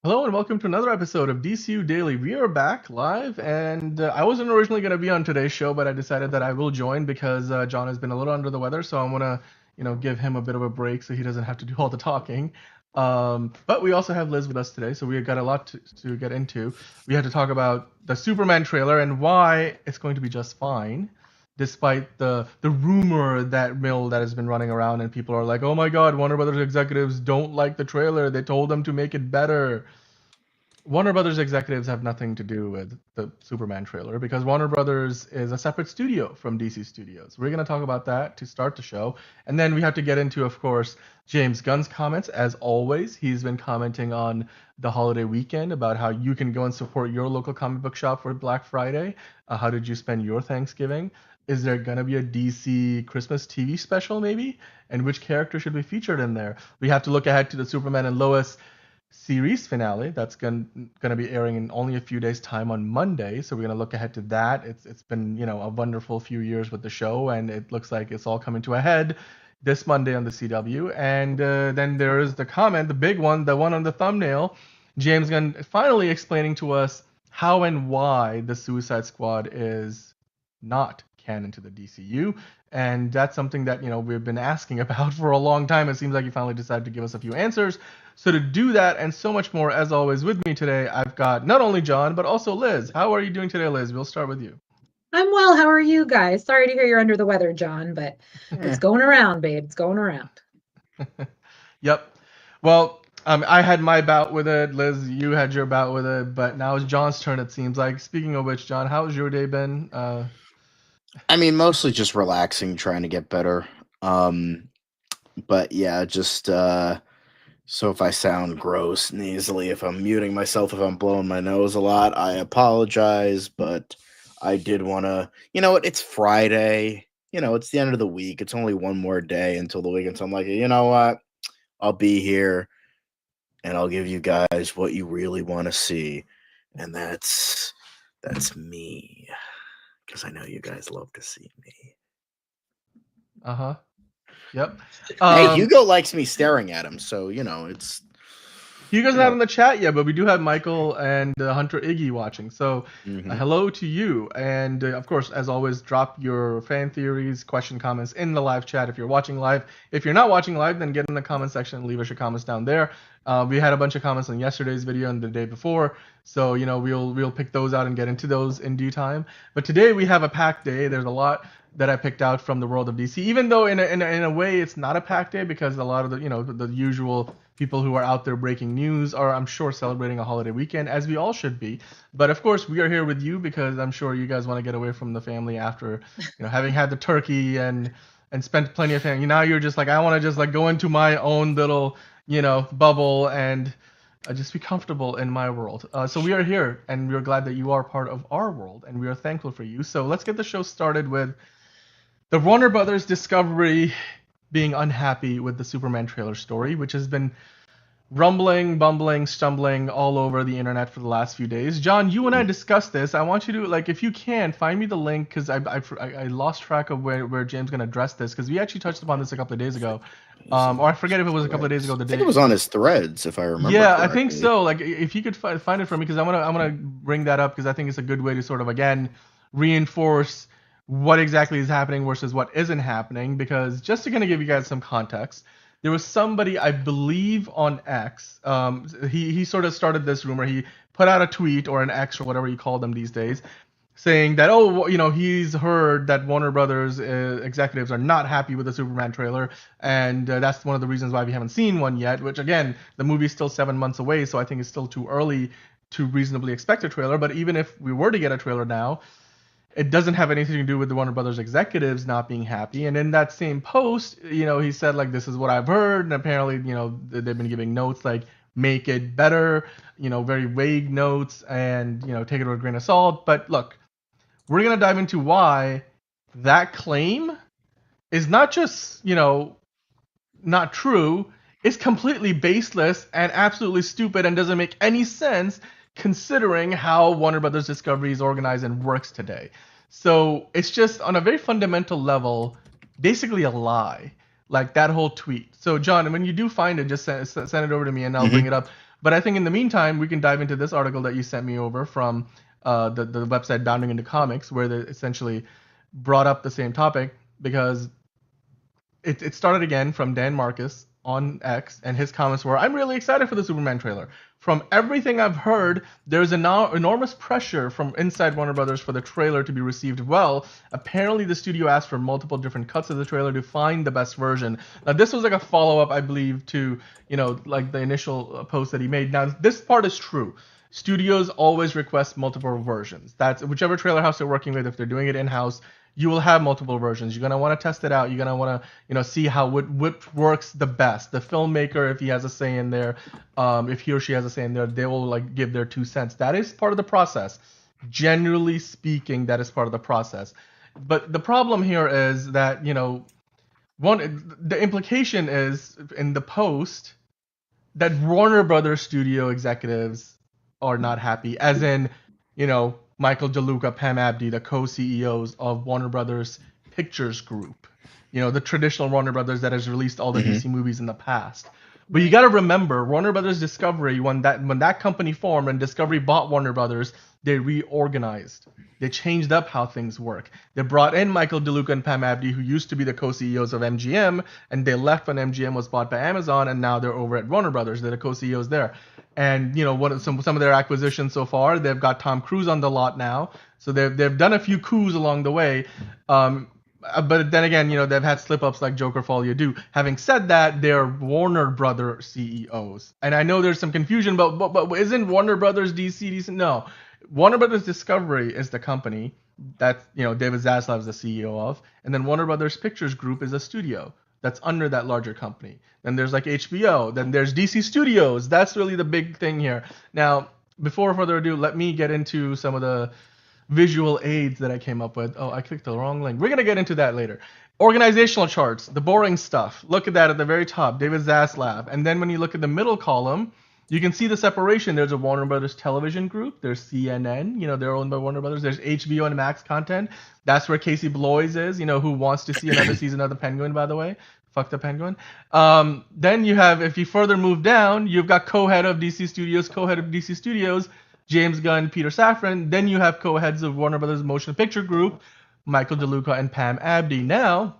Hello and welcome to another episode of DCU Daily. We are back live, and I wasn't originally going to be on today's show, but I decided that I will join because John has been a little under the weather, so I'm gonna, give him a bit of a break so he doesn't have to do all the talking. But we also have Liz with us today, so we got a lot to get into. We had to talk about the Superman trailer and why it's going to be just fine, despite the rumor that mill that has been running around, and people are like, "Oh my God, Warner Brothers executives don't like the trailer. They told them to make it better." Warner Brothers executives have nothing to do with the Superman trailer because Warner Brothers is a separate studio from DC Studios. We're going to talk about that to start the show. And then we have to get into, of course, James Gunn's comments. As always, he's been commenting on the holiday weekend about how you can go and support your local comic book shop for Black Friday. How did you spend your Thanksgiving? Is there going to be a DC Christmas TV special, maybe? And which character should be featured in there? We have to look ahead to the Superman and Lois series finale that's going to be airing in only a few days time on Monday, so we're going to look ahead to that. It's been a wonderful few years with the show, and it looks like it's all coming to a head this Monday on the CW. And then there is the comment, the big one, the one on the thumbnail, James Gunn finally explaining to us how and why the Suicide Squad is not canon to the DCU. And that's something that we've been asking about for a long time. It seems like he finally decided to give us a few answers. So to do that and so much more, as always, with me today, I've got not only John but also Liz. How are you doing today, Liz? We'll start with you. I'm well. How are you guys? Sorry to hear you're under the weather, John, but it's going around, babe. It's going around. Yep. Well, I had my bout with it. Liz, you had your bout with it, but now it's John's turn. It seems like. Speaking of which, John, how's your day been? I mean, mostly just relaxing, trying to get better. But yeah, just so if I sound gross, nasally, if I'm muting myself, if I'm blowing my nose a lot, I apologize. But I did want to, it's Friday. It's the end of the week. It's only one more day until the weekend. So I'm like, you know what? I'll be here and I'll give you guys what you really want to see. And that's me. Because I know you guys love to see me. Uh-huh. Yep. Hey, Hugo likes me staring at him, so it's. Hugo's not in the chat yet, but we do have Michael and Hunter Iggy watching. So hello to you. And of course, as always, drop your fan theories, question, comments in the live chat if you're watching live. If you're not watching live, then get in the comment section and leave us your comments down there. We had a bunch of comments on yesterday's video and the day before, so we'll pick those out and get into those in due time. But today we have a packed day. There's a lot that I picked out from the world of DC, even though in a way it's not a packed day because a lot of the usual people who are out there breaking news are, I'm sure, celebrating a holiday weekend, as we all should be. But of course, we are here with you because I'm sure you guys want to get away from the family after having had the turkey and spent plenty of time. Now you're just like, I want to just like go into my own little bubble and just be comfortable in my world. So we are here, and we're glad that you are part of our world, and we are thankful for you. So let's get the show started with the Warner Brothers Discovery being unhappy with the Superman trailer story, which has been rumbling, bumbling, stumbling all over the internet for the last few days. John, you and I discussed this. I want you to, like, if you can, find me the link, because I lost track of where James going to address this, because we actually touched upon this a couple of days ago. Or I forget if it was a couple of days ago. I think it was on his threads, if I remember. Yeah, correctly. I think so. Like, if you could find it for me, because I'm gonna bring that up, because I think it's a good way to sort of, again, reinforce what exactly is happening versus what isn't happening, because just to kind of give you guys some context, there was somebody, I believe, on X. He sort of started this rumor. He put out a tweet or an X or whatever you call them these days, saying that he's heard that Warner Brothers executives are not happy with the Superman trailer, and that's one of the reasons why we haven't seen one yet. Which again, the movie's still 7 months away, so I think it's still too early to reasonably expect a trailer. But even if we were to get a trailer now, it doesn't have anything to do with the Warner Brothers executives not being happy. And in that same post, he said, like, this is what I've heard. And apparently, they've been giving notes like, make it better, very vague notes, and, take it with a grain of salt. But look, we're going to dive into why that claim is not just, not true. It's completely baseless and absolutely stupid and doesn't make any sense considering how Warner Brothers Discovery is organized and works today. So it's just on a very fundamental level, basically a lie, like that whole tweet. So John, when you do find it, just send it over to me and I'll bring it up. But I think in the meantime, we can dive into this article that you sent me over from the website Bounding into Comics, where they essentially brought up the same topic because it started again from Dan Marcus on X, and his comments were, "I'm really excited for the Superman trailer. From everything I've heard, there's enormous pressure from inside Warner Brothers for the trailer to be received well. Apparently, the studio asked for multiple different cuts of the trailer to find the best version." Now, this was like a follow-up, I believe, to, like the initial post that he made. Now, this part is true. Studios always request multiple versions. That's whichever trailer house they're working with. If they're doing it in-house, you will have multiple versions. You're gonna want to test it out. You're gonna want to, see how what works the best. The filmmaker, if he has a say in there, if he or she has a say in there, they will like give their 2 cents. That is part of the process. Generally speaking, that is part of the process. But the problem here is that the implication is in the post that Warner Brothers studio executives are not happy, as in, Michael DeLuca, Pam Abdy, the co-CEOs of Warner Brothers Pictures Group, the traditional Warner Brothers that has released all the DC movies in the past. But you got to remember, Warner Brothers Discovery, when that company formed and Discovery bought Warner Brothers, they reorganized. They changed up how things work. They brought in Michael DeLuca and Pam Abdy, who used to be the co-CEOs of MGM, and they left when MGM was bought by Amazon, and now they're over at Warner Brothers. They're the co-CEOs there. And some of their acquisitions so far, they've got Tom Cruise on the lot now. So they've done a few coups along the way. But then again, they've had slip-ups like Joker Folia do. Having said that, they're Warner Brothers CEOs. And I know there's some confusion, but isn't Warner Brothers DC? No. Warner Brothers Discovery is the company that, David Zaslav is the CEO of. And then Warner Brothers Pictures Group is a studio that's under that larger company. Then there's like HBO. Then there's DC Studios. That's really the big thing here. Now, before further ado, let me get into some of the visual aids that I came up with. Oh, I clicked the wrong link. We're going to get into that later. Organizational charts, the boring stuff. Look at that at the very top, David Zaslav. And then when you look at the middle column, you can see the separation. There's a Warner Brothers television group. There's CNN, they're owned by Warner Brothers. There's HBO and Max content. That's where Casey Bloys is, who wants to see another season of The Penguin, by the way. Fuck the Penguin. Then you have, if you further move down, you've got co-head of DC Studios, James Gunn, Peter Safran. Then you have co-heads of Warner Brothers Motion Picture Group, Michael DeLuca and Pam Abdy. Now,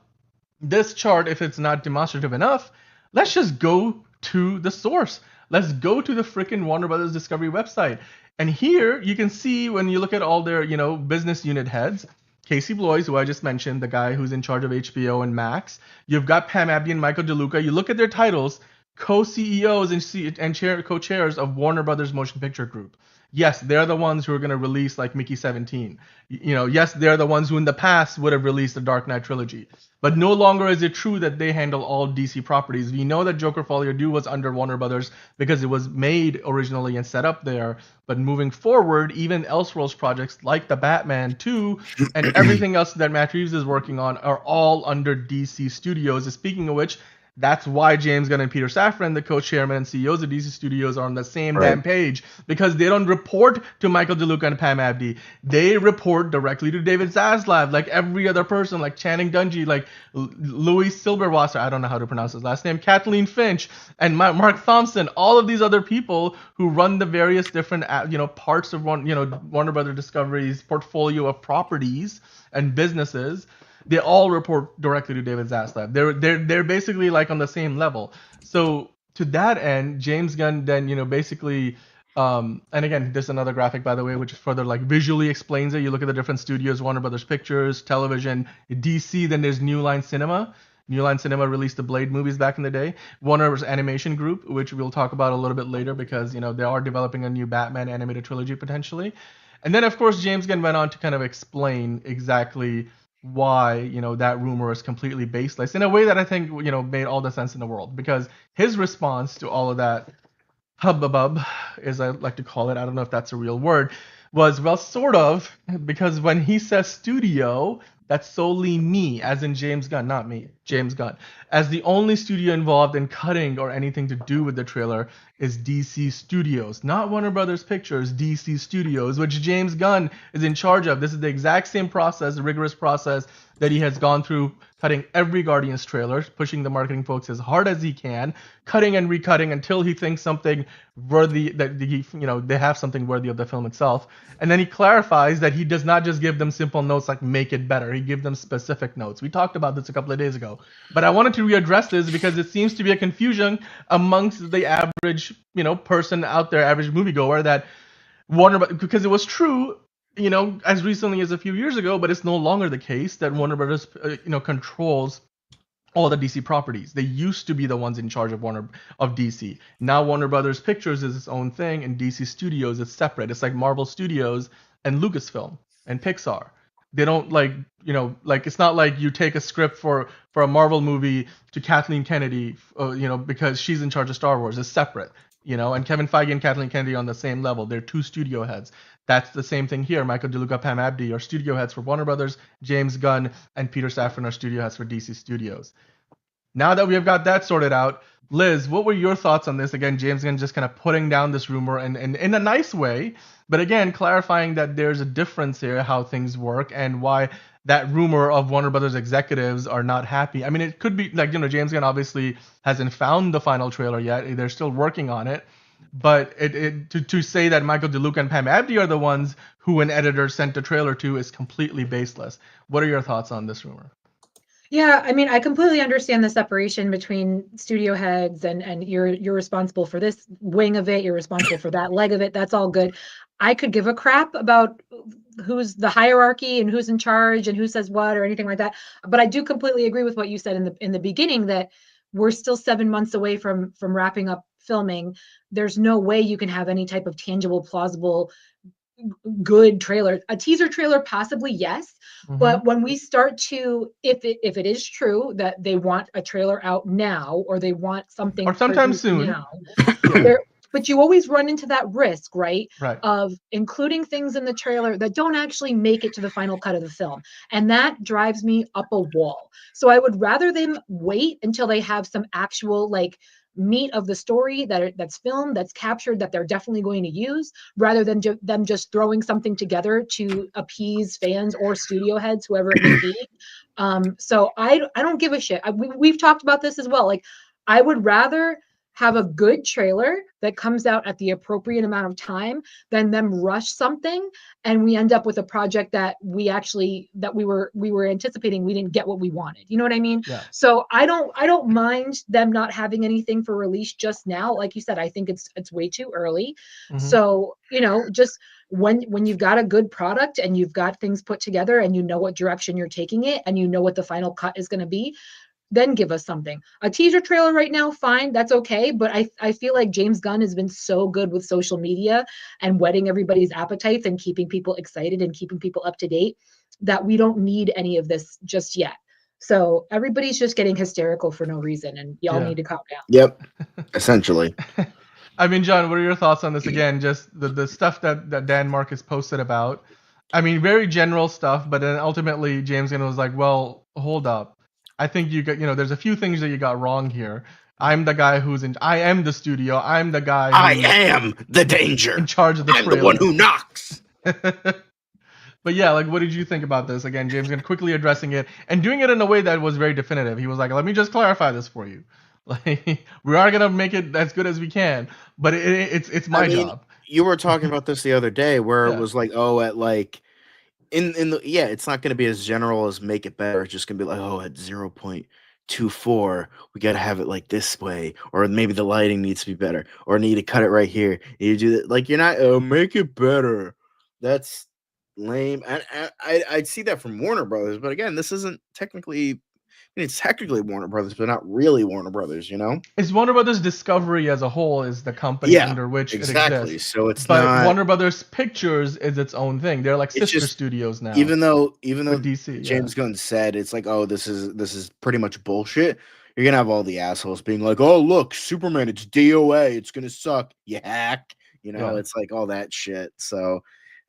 this chart, if it's not demonstrative enough, let's just go to the source. Let's go to the freaking Warner Brothers Discovery website. And here you can see when you look at all their, business unit heads, Casey Bloys, who I just mentioned, the guy who's in charge of HBO and Max. You've got Pam Abdy and Michael DeLuca. You look at their titles, co-CEOs and co-chairs of Warner Brothers Motion Picture Group. Yes, they're the ones who are going to release like Mickey 17. Yes, they're the ones who in the past would have released the Dark Knight trilogy. But no longer is it true that they handle all DC properties. We know that Joker Folia Do was under Warner Brothers because it was made originally and set up there. But moving forward, even Elseworlds projects like the Batman 2 and everything else that Matt Reeves is working on are all under DC Studios. Speaking of which, that's why James Gunn and Peter Safran, the co-chairman and CEOs of DC Studios, are on the same damn page, because they don't report to Michael DeLuca and Pam Abdy. They report directly to David Zaslav, like every other person, like Channing Dungey, like Louis Silberwasser, I don't know how to pronounce his last name, Kathleen Finch, and Mark Thompson, all of these other people who run the various different, parts of Warner Brothers Discovery's portfolio of properties and businesses. They all report directly to David Zaslav. They're basically like on the same level. So to that end, James Gunn then basically, and again, there's another graphic, by the way, which further like visually explains it. You look at the different studios: Warner Brothers Pictures, television, DC. Then there's New Line Cinema. New Line Cinema released the Blade movies back in the day. Warner's Animation Group, which we'll talk about a little bit later, because they are developing a new Batman animated trilogy potentially. And then of course James Gunn went on to kind of explain exactly why that rumor is completely baseless, in a way that I think made all the sense in the world, because his response to all of that hubbub, as I like to call it, I don't know if that's a real word, was, well, sort of, because when he says studio, that's solely me, as in James Gunn, not me, James Gunn. As the only studio involved in cutting or anything to do with the trailer is DC Studios, not Warner Brothers Pictures, DC Studios, which James Gunn is in charge of. This is the exact same process, rigorous process that he has gone through cutting every Guardians trailer, pushing the marketing folks as hard as he can, cutting and recutting until he thinks something worthy, that they have something worthy of the film itself. And then he clarifies that he does not just give them simple notes like make it better. He gives them specific notes. We talked about this a couple of days ago, but I wanted to readdress this because it seems to be a confusion amongst the average, person out there, average moviegoer, that because it was true, as recently as a few years ago, but it's no longer the case that Warner Brothers, controls all the DC properties. They used to be the ones in charge of DC. Now Warner Brothers Pictures is its own thing, and DC Studios is separate. It's like Marvel Studios and Lucasfilm and Pixar. They don't it's not like you take a script for a Marvel movie to Kathleen Kennedy, because she's in charge of Star Wars. It's separate. And Kevin Feige and Kathleen Kennedy on the same level. They're two studio heads. That's the same thing here. Michael DeLuca, Pam Abdy are studio heads for Warner Brothers. James Gunn and Peter Safran are studio heads for DC Studios. Now that we've got that sorted out, Liz, what were your thoughts on this? Again, James Gunn just kind of putting down this rumor and in a nice way, but again, clarifying that there's a difference here, how things work, and why that rumor of Warner Brothers executives are not happy. I mean, it could be like, James Gunn obviously hasn't found the final trailer yet. They're still working on it. But to say that Michael DeLuca and Pam Abdy are the ones who an editor sent a trailer to is completely baseless. What are your thoughts on this rumor? Yeah, I mean, I completely understand the separation between studio heads and you're responsible for this wing of it, you're responsible for that leg of it. That's all good. I could give a crap about who's the hierarchy and who's in charge and who says what or anything like that. But I do completely agree with what you said in the beginning, that we're still 7 months away from wrapping up filming. There's no way you can have any type of tangible, plausible, good trailer. A teaser trailer, possibly, yes. But when we start to, if it is true that they want a trailer out now, or they want something or sometime soon now, but you always run into that risk, right? Of including things in the trailer that don't actually make it to the final cut of the film. And that drives me up a wall. So I would rather them wait until they have some actual meat of the story that's filmed, that's captured, that they're definitely going to use, rather than them just throwing something together to appease fans or studio heads, whoever it may be. So I don't give a shit. We've talked about this as well. I would rather have a good trailer that comes out at the appropriate amount of time than them rush something and we end up with a project that we were anticipating we didn't get what we wanted. You know what I mean? Yeah. So I don't mind them not having anything for release just now. Like you said, I think it's way too early. So, just when you've got a good product and you've got things put together and you know what direction you're taking it and you know what the final cut is going to be, then give us something. A teaser trailer right now, fine, that's okay. But I feel like James Gunn has been so good with social media and whetting everybody's appetites and keeping people excited and keeping people up to date that we don't need any of this just yet. So everybody's just getting hysterical for no reason, and y'all need to calm down. Yep, essentially. I mean, John, what are your thoughts on this? Again, just the stuff that Dan Marcus posted about. I mean, very general stuff, but then ultimately James Gunn was like, well, hold up. I think you got, there's a few things that you got wrong here. I'm the guy I am the studio. I'm the guy I am the danger. In charge of the trailer. I'm the one who knocks. But yeah, what did you think about this? Again, James Gunn quickly addressing it and doing it in a way that was very definitive. He was like, let me just clarify this for you. We are going to make it as good as we can, but it's my job. You were talking about this the other day where it was it's not going to be as general as make it better. It's just going to be at 0.24, we got to have it like this way, or maybe the lighting needs to be better, or need to cut it right here. You do that, you're not make it better. That's lame. And I'd see that from Warner Brothers, but again, this isn't technically. It's technically Warner Brothers, but not really Warner Brothers, It's Warner Brothers Discovery as a whole is the company under which it exists. So it's but Warner Brothers Pictures is its own thing. They're like sister studios now. Even though DC, James Gunn said it's this is pretty much bullshit. You're gonna have all the assholes being like, oh look, Superman, it's DOA, it's gonna suck, you hack. It's all that shit. So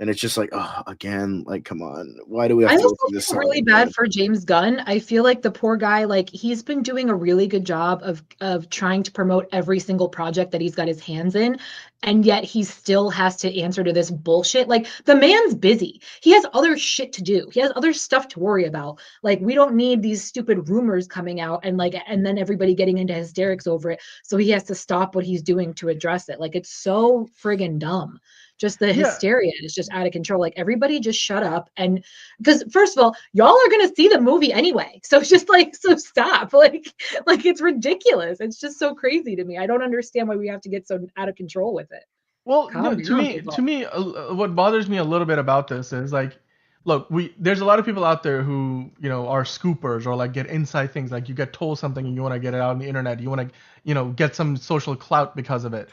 And it's just like, oh, again, like, come on. Why do we have I to go also through this feel song really again? bad for James Gunn. I feel like the poor guy, like he's been doing a really good job of trying to promote every single project that he's got his hands in, and yet he still has to answer to this bullshit. Like the man's busy. He has other shit to do. He has other stuff to worry about. Like we don't need these stupid rumors coming out and then everybody getting into hysterics over it. So he has to stop what he's doing to address it. Like it's so friggin' dumb. Just the Yeah. hysteria is just out of control. Like everybody just shut up. And because first of all, y'all are gonna see the movie anyway. So it's just like, so stop. Like it's ridiculous. It's just so crazy to me. I don't understand why we have to get so out of control with it. Well, Calm to down, me, people. what bothers me a little bit about this is like, look, there's a lot of people out there who are scoopers or like get inside things. Like you get told something and you want to get it out on the internet. You want to get some social clout because of it.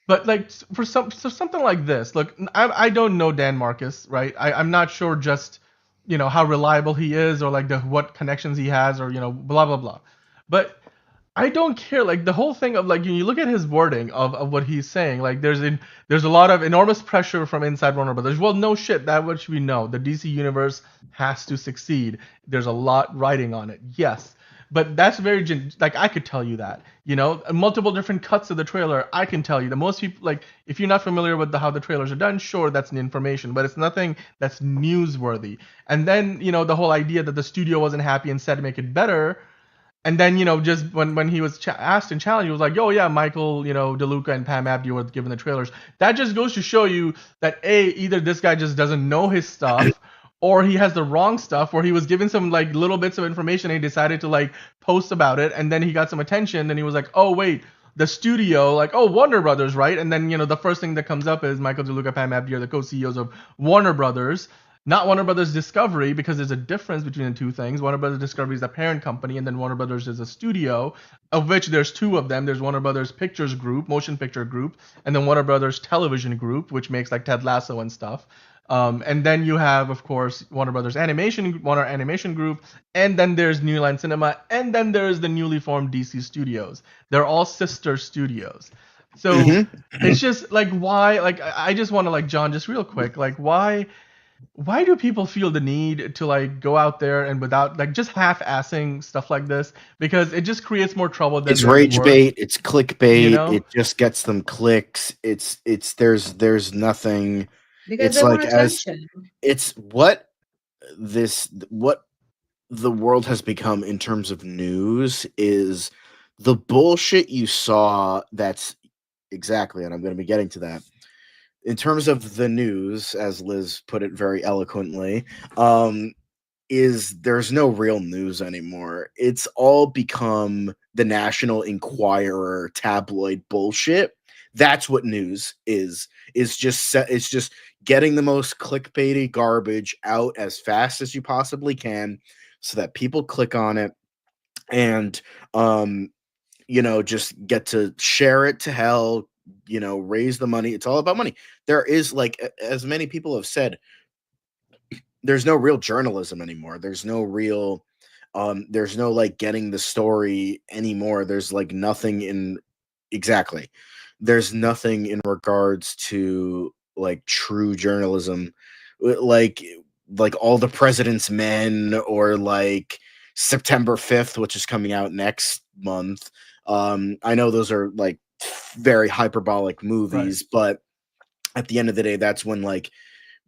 But like for something like this, look, I don't know Dan Marcus, right? I'm not sure just how reliable he is or like what connections he has or blah blah blah. But I don't care. Like the whole thing of like when you look at his wording of what he's saying, like there's a lot of enormous pressure from inside Warner Brothers. Well, no shit, that which we know. The DC universe has to succeed. There's a lot riding on it. Yes. But that's very like I could tell you that, multiple different cuts of the trailer. I can tell you that most people, like if you're not familiar with how the trailers are done, sure, that's information, but it's nothing that's newsworthy. And then the whole idea that the studio wasn't happy and said to make it better. And then, just when he was asked and challenged, he was like, "Oh yeah, Michael, DeLuca and Pam Abdi were given the trailers." That just goes to show you that either this guy just doesn't know his stuff, or he has the wrong stuff, where he was given some like little bits of information and he decided to like post about it, and then he got some attention, and he was like, "Oh wait, the studio, like, oh, Warner Brothers, right?" And then the first thing that comes up is Michael DeLuca, Pam Abdi are the co-CEOs of Warner Brothers. Not Warner Brothers Discovery, because there's a difference between the two things. Warner Brothers Discovery is the parent company, and then Warner Brothers is a studio, of which there's two of them. There's Warner Brothers Pictures Group, Motion Picture Group, and then Warner Brothers Television Group, which makes like Ted Lasso and stuff. And then you have, of course, Warner Animation Group, and then there's New Line Cinema, and then there's the newly formed DC Studios. They're all sister studios. So it's just like, why? Like, I just want to, like, John, just real quick, like, why do people feel the need to like go out there and without like just half-assing stuff like this, because it just creates more trouble than it's rage bait, it's clickbait, it just gets them clicks. There's nothing, because it's like it's what the world has become in terms of news is the bullshit you saw. That's exactly, and I'm going to be getting to that. In terms of the news, as Liz put it very eloquently, is there's no real news anymore. It's all become the National Enquirer tabloid bullshit. That's what news is. It's just getting the most clickbaity garbage out as fast as you possibly can, so that people click on it and just get to share it to hell. Raise the money. It's all about money. There is, like, as many people have said, there's no real journalism anymore. There's no real, there's no like getting the story anymore. There's like nothing there's nothing in regards to like true journalism, like All the President's Men or like September 5th, which is coming out next month. I know those are like very hyperbolic movies, right. But at the end of the day, that's when like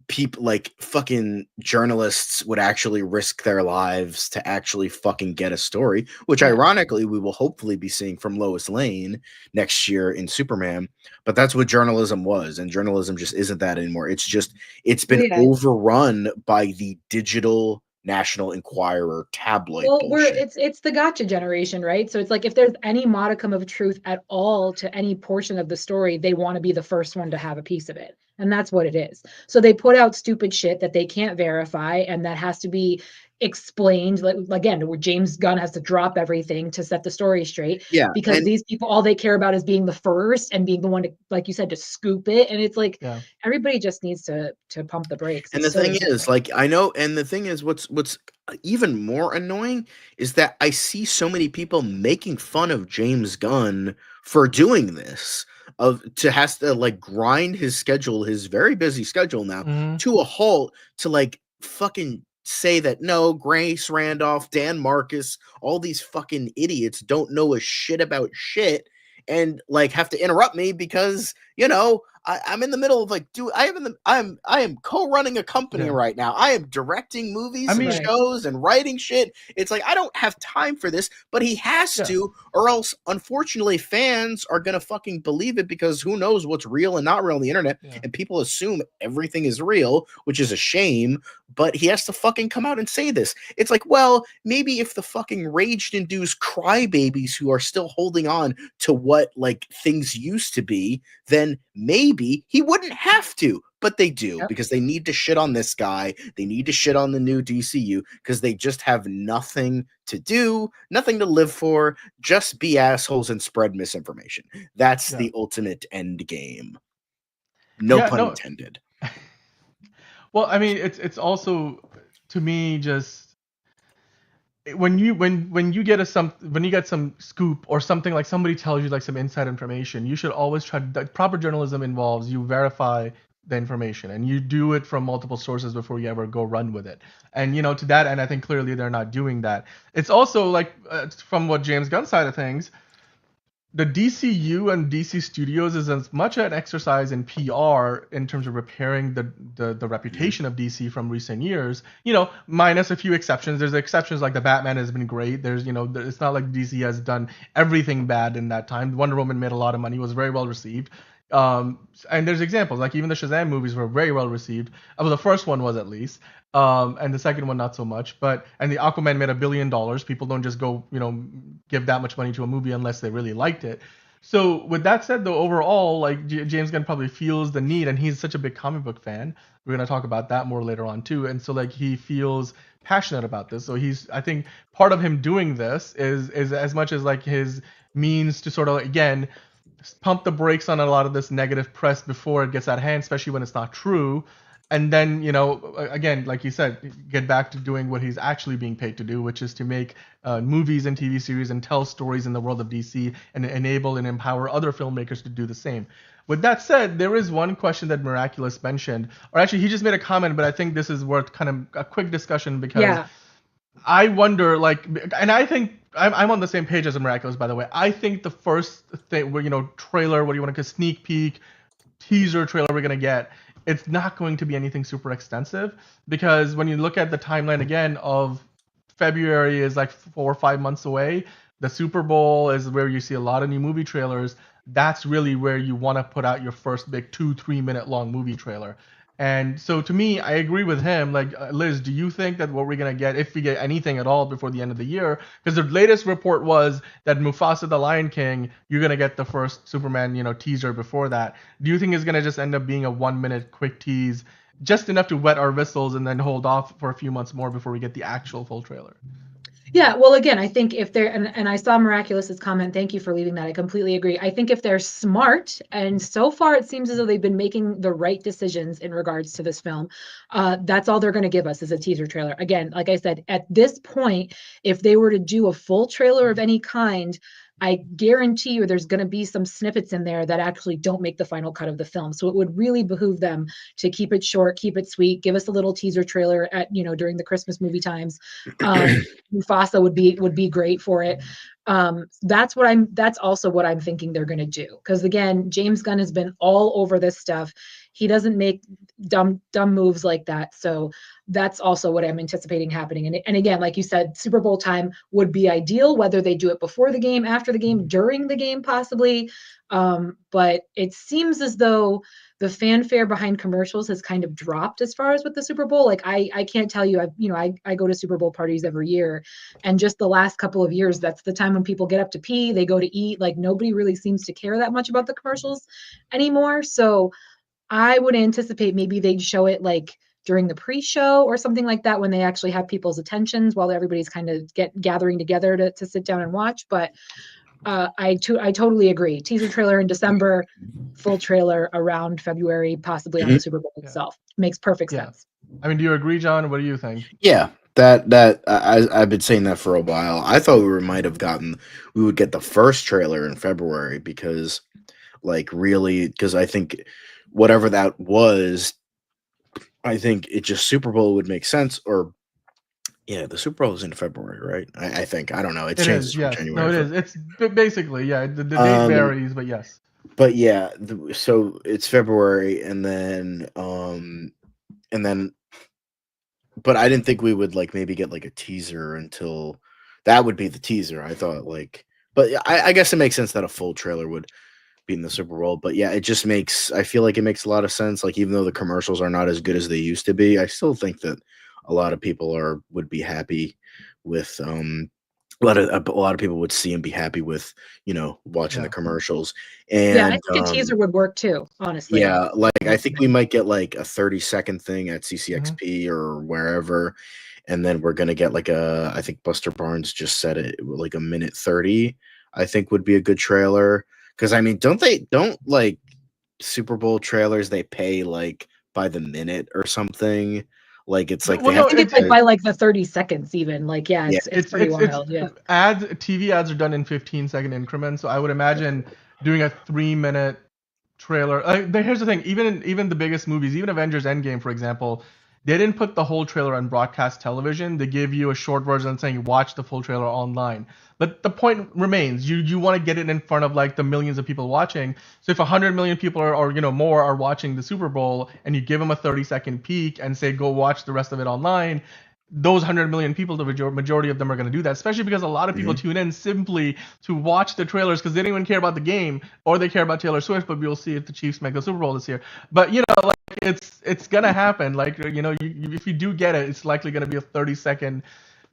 people, like fucking journalists, would actually risk their lives to actually fucking get a story, which ironically we will hopefully be seeing from Lois Lane next year in Superman. But that's what journalism was, and journalism just isn't that anymore. It's been overrun by the digital National Enquirer tabloid bullshit. It's the gotcha generation, right? So it's like if there's any modicum of truth at all to any portion of the story, they want to be the first one to have a piece of it. And that's what it is. So they put out stupid shit that they can't verify, and that has to be explained. Like, again, where James Gunn has to drop everything to set the story straight. Yeah. Because these people, all they care about is being the first and being the one to, like you said, to scoop it. And it's like everybody just needs to pump the brakes. And the thing is, like, I know, and the thing is, what's even more annoying is that I see so many people making fun of James Gunn for doing this. to has to like grind his schedule, his very busy schedule now, to a halt to like fucking say that no, Grace Randolph, Dan Marcus, all these fucking idiots don't know a shit about shit, and like have to interrupt me because I'm in the middle of like, dude, I am co-running a company right now. I am directing movies and shows and writing shit. It's like I don't have time for this, but he has to, or else unfortunately fans are gonna fucking believe it because who knows what's real and not real on the internet, and people assume everything is real, which is a shame. But he has to fucking come out and say this. It's like, well, maybe if the fucking rage-induced crybabies who are still holding on to what like things used to be, then maybe he wouldn't have to, but they do because they need to shit on this guy. They need to shit on the new DCU because they just have nothing to do, nothing to live for, just be assholes and spread misinformation. That's the ultimate end game. No pun intended. Well, I mean, it's also, to me, just when you get some scoop or something, like somebody tells you like some inside information, you should always try. Proper journalism involves you verify the information and you do it from multiple sources before you ever go run with it. And to that end, I think clearly they're not doing that. It's also like from what James Gunn side of things, the DCU and DC Studios is as much an exercise in PR in terms of repairing the reputation of DC from recent years, minus a few exceptions. There's exceptions like the Batman has been great. There's, it's not like DC has done everything bad in that time. Wonder Woman made a lot of money, was very well received. And there's examples, like even the Shazam movies were very well received. Well, the first one was at least. And the second one not so much, and the Aquaman made $1 billion. People don't just go, give that much money to a movie unless they really liked it. So with that said, though, overall, like James Gunn probably feels the need, and he's such a big comic book fan. We're gonna talk about that more later on too. And so like he feels passionate about this. So I think part of him doing this is as much as like his means to sort of again pump the brakes on a lot of this negative press before it gets out of hand, especially when it's not true. And then, again, like you said, get back to doing what he's actually being paid to do, which is to make movies and TV series and tell stories in the world of DC and enable and empower other filmmakers to do the same. With that said, there is one question that Miraculous mentioned, or actually he just made a comment, but I think this is worth kind of a quick discussion because I wonder, and I think I'm on the same page as Miraculous, by the way. I think the first thing, trailer, what do you want to call sneak peek, teaser trailer we're going to get, it's not going to be anything super extensive because when you look at the timeline again of February is like 4 or 5 months away. The Super Bowl is where you see a lot of new movie trailers. That's really where you want to put out your first big 2-3 minute long movie trailer. And so to me, I agree with him. Like, Liz, do you think that what we're going to get, if we get anything at all before the end of the year, because the latest report was that Mufasa the Lion King, you're going to get the first Superman, teaser before that. Do you think it's going to just end up being a 1 minute quick tease, just enough to wet our whistles and then hold off for a few months more before we get the actual full trailer? Yeah, well, again, I think if they're, and I saw Miraculous's comment, thank you for leaving that. I completely agree. I think if they're smart, and so far it seems as though they've been making the right decisions in regards to this film, that's all they're going to give us is a teaser trailer. Again, like I said, at this point, if they were to do a full trailer of any kind, I guarantee you there's going to be some snippets in there that actually don't make the final cut of the film. So it would really behoove them to keep it short, keep it sweet, give us a little teaser trailer at, during the Christmas movie times. Mufasa would be great for it. That's also what I'm thinking they're going to do. Because again, James Gunn has been all over this stuff. He doesn't make dumb moves like that. So that's also what I'm anticipating happening. And again, like you said, Super Bowl time would be ideal, whether they do it before the game, after the game, during the game, possibly. But it seems as though the fanfare behind commercials has kind of dropped as far as with the Super Bowl. Like I can't tell you, I go to Super Bowl parties every year, and just the last couple of years, that's the time when people get up to pee, they go to eat. Like nobody really seems to care that much about the commercials anymore. So I would anticipate maybe they'd show it like during the pre-show or something like that when they actually have people's attentions while everybody's kind of gathering together to sit down and watch. But I totally agree. Teaser trailer in December, full trailer around February, possibly on the Super Bowl itself. Makes perfect sense. I mean, do you agree, John? What do you think? Yeah, I've been saying that for a while. I thought we would get the first trailer in February because like really, because I think whatever that was, I think it just Super Bowl would make sense. Or yeah, the Super Bowl is in February, right? I think, I don't know. It It changes is, from yes. No, January. it is. It's basically, yeah. The date varies, but yes. But yeah, so it's February, and then but I didn't think we would like maybe get like a teaser until that would be the teaser. I thought like, but I guess it makes sense that a full trailer would be in the Super Bowl. But yeah, it just makes, I feel like it makes a lot of sense. Like, even though the commercials are not as good as they used to be, I still think that a lot of people would be happy with a lot of people would see and be happy with, watching the commercials. And yeah, I think a teaser would work too, honestly. Yeah, like I think we might get like a 30-second thing at CCXP or wherever, and then we're gonna get like I think Buster Barnes just said it, like a minute 30, I think would be a good trailer. Because I mean, don't like Super Bowl trailers, they pay like by the minute or something? Like it's like Well, they have I think it's like by like the 30 seconds even. Like, yeah, it's pretty wild. Yeah. TV ads are done in 15-second increments, so I would imagine doing a 3-minute trailer. Here's the thing: even the biggest movies, even Avengers Endgame, for example, they didn't put the whole trailer on broadcast television. They give you a short version saying watch the full trailer online. But the point remains: you want to get it in front of like the millions of people watching. So if 100 million people or more are watching the Super Bowl, and you give them a 30-second peek and say go watch the rest of it online, those 100 million people, the majority of them are going to do that, especially because a lot of people tune in simply to watch the trailers because they don't even care about the game, or they care about Taylor Swift, but we'll see if the Chiefs make the Super Bowl this year. But, like, it's going to happen. Like, if you do get it, it's likely going to be a 30-second,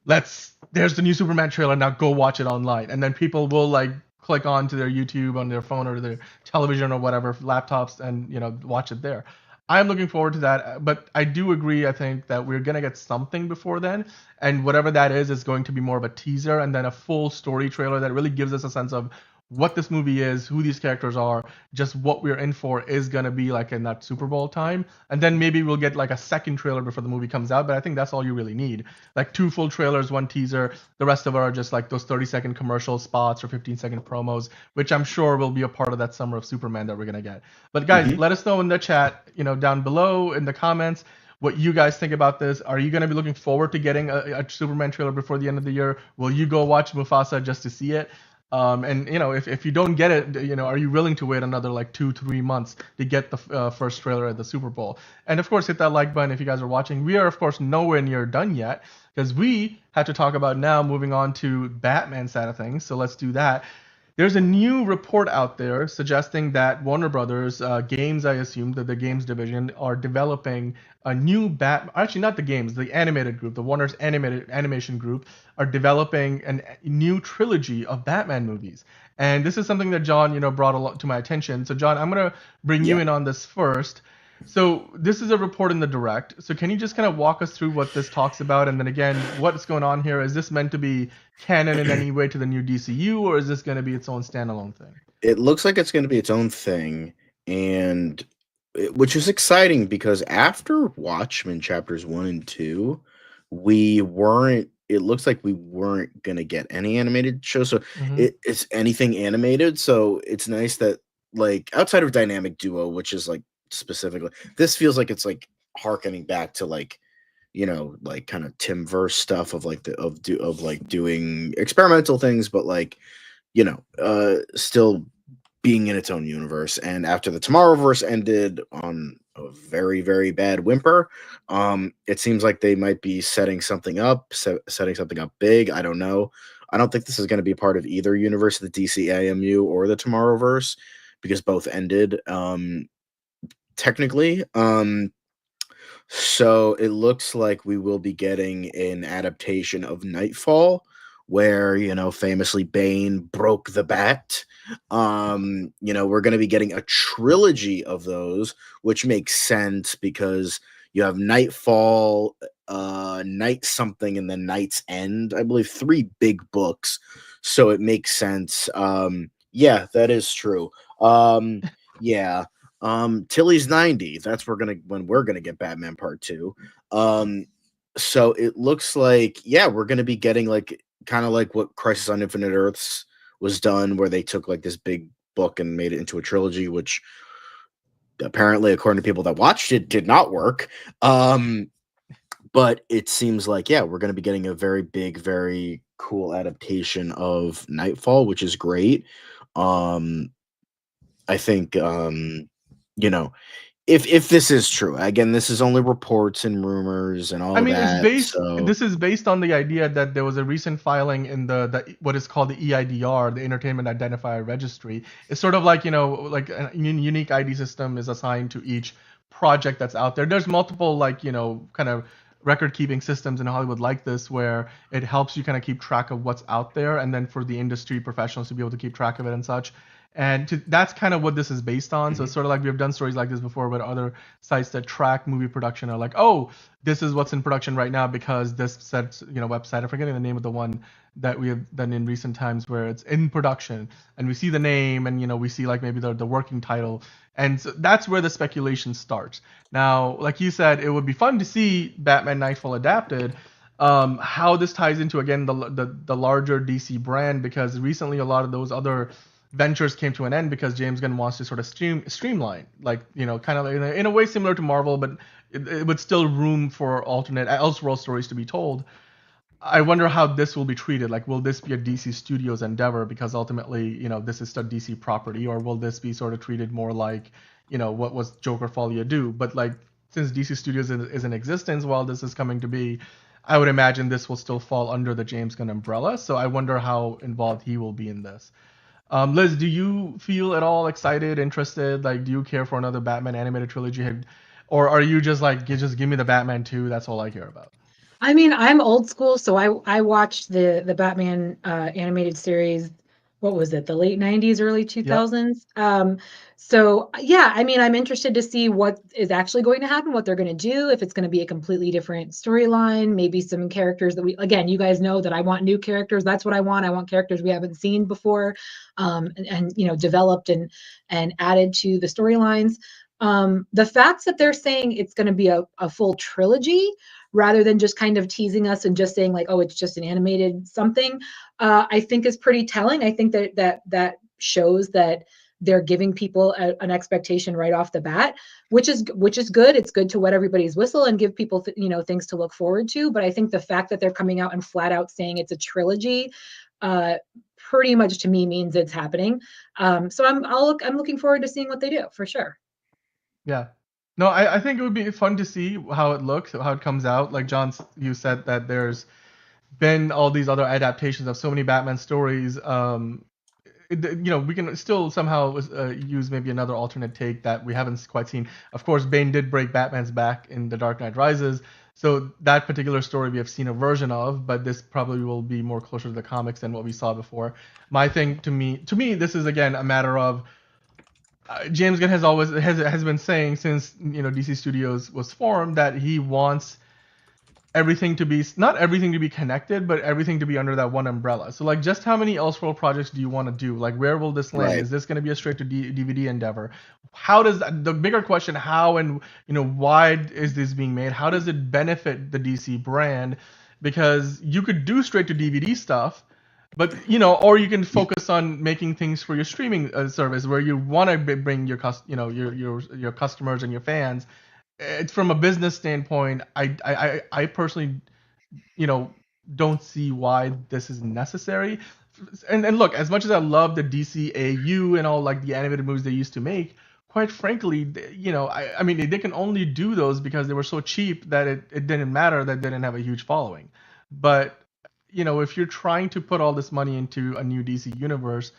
there's the new Superman trailer, now go watch it online. And then people will, like, click on to their YouTube on their phone or their television or whatever, laptops, and, watch it there. I'm looking forward to that, but I do agree. I think that we're gonna get something before then, and whatever that is going to be more of a teaser and then a full story trailer that really gives us a sense of what this movie is, who these characters are, just what we're in for is gonna be like in that Super Bowl time, and then maybe we'll get like a second trailer before the movie comes out. But I think that's all you really need, like 2 full trailers, 1 teaser. The rest of it are just like those 30-second commercial spots or 15-second promos, which I'm sure will be a part of that summer of Superman that we're gonna get. But guys, let us know in the chat, down below in the comments, what you guys think about this. Are you going to be looking forward to getting a Superman trailer before the end of the year? Will you go watch Mufasa just to see it? And if you don't get it, are you willing to wait another like 2-3 months to get the first trailer at the Super Bowl? And of course, hit that like button if you guys are watching. We are of course nowhere near done yet, because we have to talk about now moving on to Batman side of things. So let's do that. There's a new report out there suggesting that Warner Brothers games, I assume that the games division, are developing a new actually not the games, the animated group, the Warner's animation group, are developing a new trilogy of Batman movies. And this is something that John, brought a lot to my attention. So John, I'm gonna bring you in on this first. So this is a report in the direct. So can you just kind of walk us through what this talks about? And then again, what's going on here? Is this meant to be canon in any way to the new DCU, or is this going to be its own standalone thing? It looks like it's going to be its own thing, and which is exciting because after Watchmen chapters 1 and 2, it looks like we weren't going to get any animated show. So it's anything animated. So it's nice that, like, outside of Dynamic Duo, which is like specifically, this feels like it's like harkening back to like, like kind of Timverse stuff of like like doing experimental things, but like, still being in its own universe. And after the Tomorrowverse ended on a very, very bad whimper, it seems like they might be setting something up big. I don't know. I don't think this is going to be part of either universe, the DCAMU or the Tomorrowverse, because both ended. Technically. So it looks like we will be getting an adaptation of Nightfall, where, famously Bane broke the bat. We're going to be getting a trilogy of those, which makes sense because you have Nightfall, Night Something, and then Night's End. I believe 3 big books. So it makes sense. Yeah, that is true. Yeah. Tilly's 90. That's when we're gonna get Batman Part 2. So it looks like, yeah, we're gonna be getting like kind of like what Crisis on Infinite Earths was done, where they took like this big book and made it into a trilogy, which apparently, according to people that watched it, did not work. But it seems like, yeah, we're going to be getting a very big, very cool adaptation of Nightfall, which is great. I think, if this is true, again, this is only reports and rumors and all that. This is based on the idea that there was a recent filing in the what is called the EIDR, the Entertainment Identifier Registry. It's sort of like, like a unique ID system is assigned to each project that's out there. There's multiple, like, kind of record-keeping systems in Hollywood like this, where it helps you kind of keep track of what's out there, and then for the industry professionals to be able to keep track of it and such. And that's kind of what this is based on. So it's sort of like we've done stories like this before, but other sites that track movie production are like, oh, this is what's in production right now because this said, website, I'm forgetting the name of the one that we have done in recent times where it's in production and we see the name and, we see like maybe the working title. And so that's where the speculation starts. Now, like you said, it would be fun to see Batman Nightfall adapted. How this ties into, again, the larger DC brand, because recently a lot of those other ventures came to an end because James Gunn wants to sort of streamline, like, kind of in a way similar to Marvel, but it would still room for alternate Elseworld stories to be told. I wonder how this will be treated. Like, will this be a DC Studios endeavor because ultimately, this is still DC property, or will this be sort of treated more like, what was Joker Folia do? But like, since DC Studios is in existence while this is coming to be, I would imagine this will still fall under the James Gunn umbrella. So I wonder how involved he will be in this. Liz, do you feel at all excited, interested? Like, do you care for another Batman animated trilogy? Or are you just like, just give me the Batman 2, that's all I care about? I mean, I'm old school, so I watched the Batman animated series. What was it? The late 90s, early 2000s. Yep. So yeah, I mean, I'm interested to see what is actually going to happen, what they're going to do, if it's going to be a completely different storyline, maybe some characters that again, you guys know that I want new characters. That's what I want. I want characters we haven't seen before, and developed and added to the storylines. The fact that they're saying it's going to be a full trilogy, rather than just kind of teasing us and just saying like, oh, it's just an animated something, I think is pretty telling. I think that shows that they're giving people an expectation right off the bat, which is good. It's good to wet everybody's whistle and give people things to look forward to. But I think the fact that they're coming out and flat out saying it's a trilogy, pretty much to me means it's happening. So I'm looking forward to seeing what they do for sure. Yeah. No, I think it would be fun to see how it looks, how it comes out. Like John, you said that there's been all these other adaptations of so many Batman stories. We can still somehow use maybe another alternate take that we haven't quite seen. Of course, Bane did break Batman's back in The Dark Knight Rises, so that particular story we have seen a version of, but this probably will be more closer to the comics than what we saw before. My thing, to me, this is again a matter of James Gunn has been saying since DC Studios was formed that he wants everything to be, not everything to be connected, but everything to be under that one umbrella. So like, just how many Elseworld projects do you want to do? Like, where will this land? Right. Is this going to be a straight to DVD endeavor? How does the bigger question, how and why is this being made? How does it benefit the DC brand? Because you could do straight to DVD stuff, but or you can focus on making things for your streaming service where you want to bring your your customers and your fans. It's from a business standpoint. I personally, don't see why this is necessary. And look, as much as I love the DCAU and all like the animated movies they used to make, quite frankly, I mean, they can only do those because they were so cheap that it didn't matter that they didn't have a huge following. But if you're trying to put all this money into a new DC universe,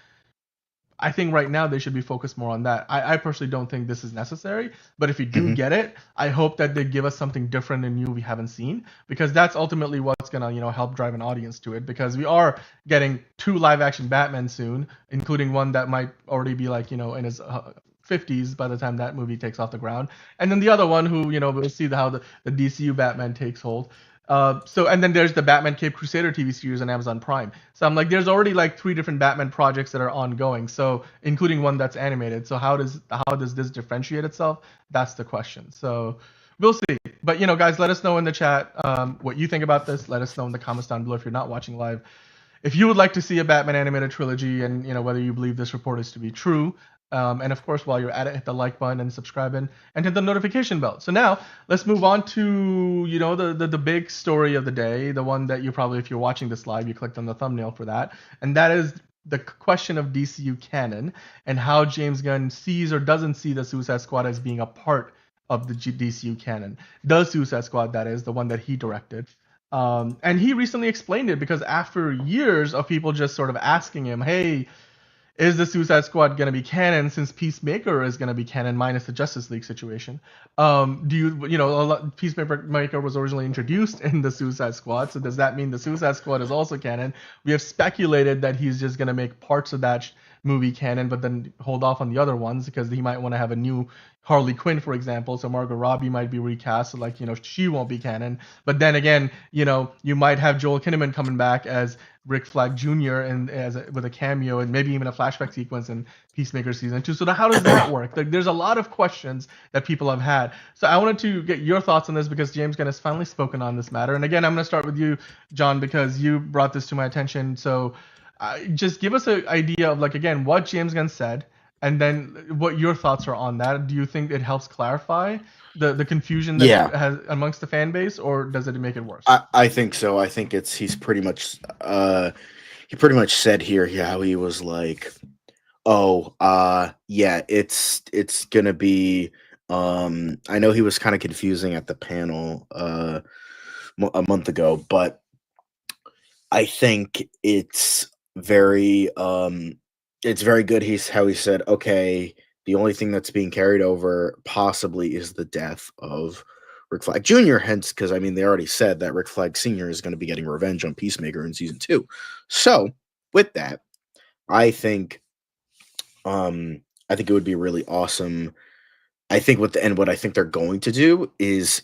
I think right now they should be focused more on that. I personally don't think this is necessary, but if you do get it, I hope that they give us something different and new we haven't seen, because that's ultimately what's gonna help drive an audience to it. Because we are getting 2 live-action Batman soon, including one that might already be like in his 50s by the time that movie takes off the ground, and then the other one who we'll see how the DCU Batman takes hold. And then there's the Batman Cape Crusader TV series on Amazon Prime. So I'm like, there's already like 3 different Batman projects that are ongoing, so including one that's animated. So how does this differentiate itself? That's the question. So we'll see. But guys, let us know in the chat what you think about this. Let us know in the comments down below if you're not watching live. if you would like to see a Batman animated trilogy, and whether you believe this report is to be true. And of course, while you're at it, hit the like button and subscribe and hit the notification bell. So now let's move on to the big story of the day, the one that you probably, if you're watching this live, you clicked on the thumbnail for that, and that is the question of DCU canon and how James Gunn sees or doesn't see the Suicide Squad as being a part of the DCU canon. The Suicide Squad, that is, the one that he directed. And he recently explained it because after years of people just sort of asking him, hey, is the Suicide Squad going to be canon since Peacemaker is going to be canon minus the Justice League situation? Peacemaker was originally introduced in the Suicide Squad, so does that mean the Suicide Squad is also canon? We have speculated that he's just going to make parts of that movie canon, but then hold off on the other ones because he might want to have a new Harley Quinn, for example. So Margot Robbie might be recast, so she won't be canon. But then again, you might have Joel Kinnaman coming back as Rick Flag Jr. and with a cameo and maybe even a flashback sequence in Peacemaker season 2. So how does that work? There's a lot of questions that people have had. So I wanted to get your thoughts on this because James Gunn has finally spoken on this matter. And again, I'm going to start with you, John, because you brought this to my attention. So just give us an idea of again what James Gunn said, and then what your thoughts are on that. Do you think it helps clarify the confusion that has amongst the fan base, or does it make it worse? I think so. I think he's pretty much he pretty much said here how he was like, it's gonna be I know he was kind of confusing at the panel a month ago, but I think it's very good. He said, okay, the only thing that's being carried over possibly is the death of Rick Flag Jr. Hence, because they already said that Rick Flag Sr. is going to be getting revenge on Peacemaker in season 2. So with that, I think it would be really awesome. I think what I think they're going to do is,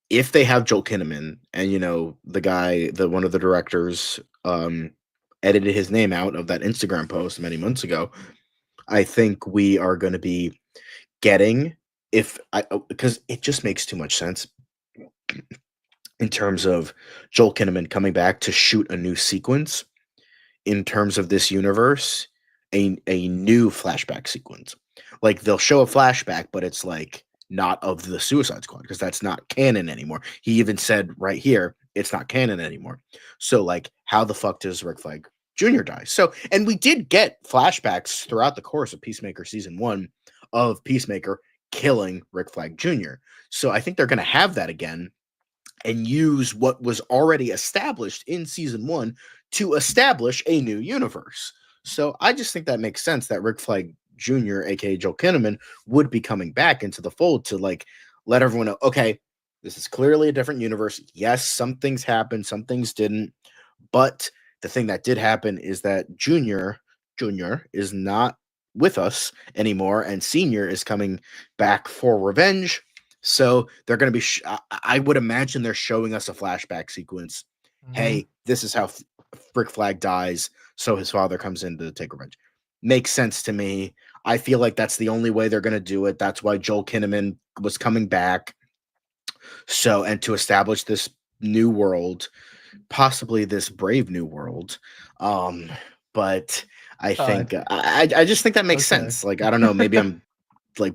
if they have Joel Kinnaman and one of the directors edited his name out of that Instagram post many months ago, I think we are going to be getting, because it just makes too much sense in terms of Joel Kinnaman coming back to shoot a new sequence in terms of this universe, a new flashback sequence. They'll show a flashback, but it's not of the Suicide Squad, because that's not canon anymore. He even said right here, it's not canon anymore. So how the fuck does Rick Flag Jr. die? So, and we did get flashbacks throughout the course of Peacemaker season 1 of Peacemaker killing Rick Flag Jr. So I think they're going to have that again and use what was already established in season 1 to establish a new universe. So I just think that makes sense that Rick Flag Jr., aka Joel Kinnaman, would be coming back into the fold to let everyone know, okay, this is clearly a different universe. Yes, some things happened, some things didn't, but the thing that did happen is that Junior is not with us anymore, and Senior is coming back for revenge. So they're going to be, I would imagine they're showing us a flashback sequence. Mm-hmm. Hey, this is how Rick Flag dies, so his father comes in to take revenge. Makes sense to me. I feel like that's the only way they're going to do it. That's why Joel Kinnaman was coming back. So, and to establish this new world, possibly this brave new world. But I think, I just think that makes sense. I don't know, maybe I'm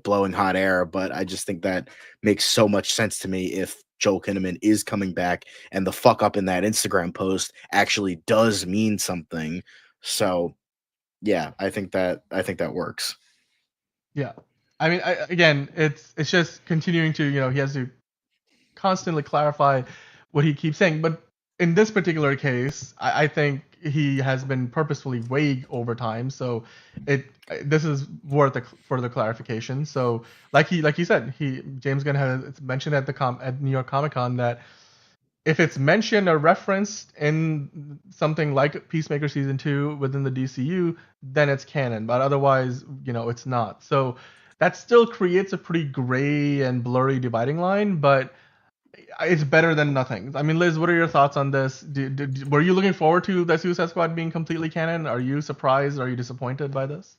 blowing hot air, but I just think that makes so much sense to me if Joel Kinnaman is coming back and the fuck up in that Instagram post actually does mean something. So yeah, I think that works. Yeah. Again, it's just continuing to, he has to constantly clarify what he keeps saying. But in this particular case, I think he has been purposefully vague over time. So this is worth a further clarification. So like he said, James Gunn has mentioned at New York Comic Con that if it's mentioned or referenced in something like Peacemaker season 2 within the DCU, then it's canon. But otherwise, it's not. So that still creates a pretty gray and blurry dividing line, but it's better than nothing. Liz, what are your thoughts on this? Were you looking forward to the Suicide Squad being completely canon? Are you surprised? Are you disappointed by this?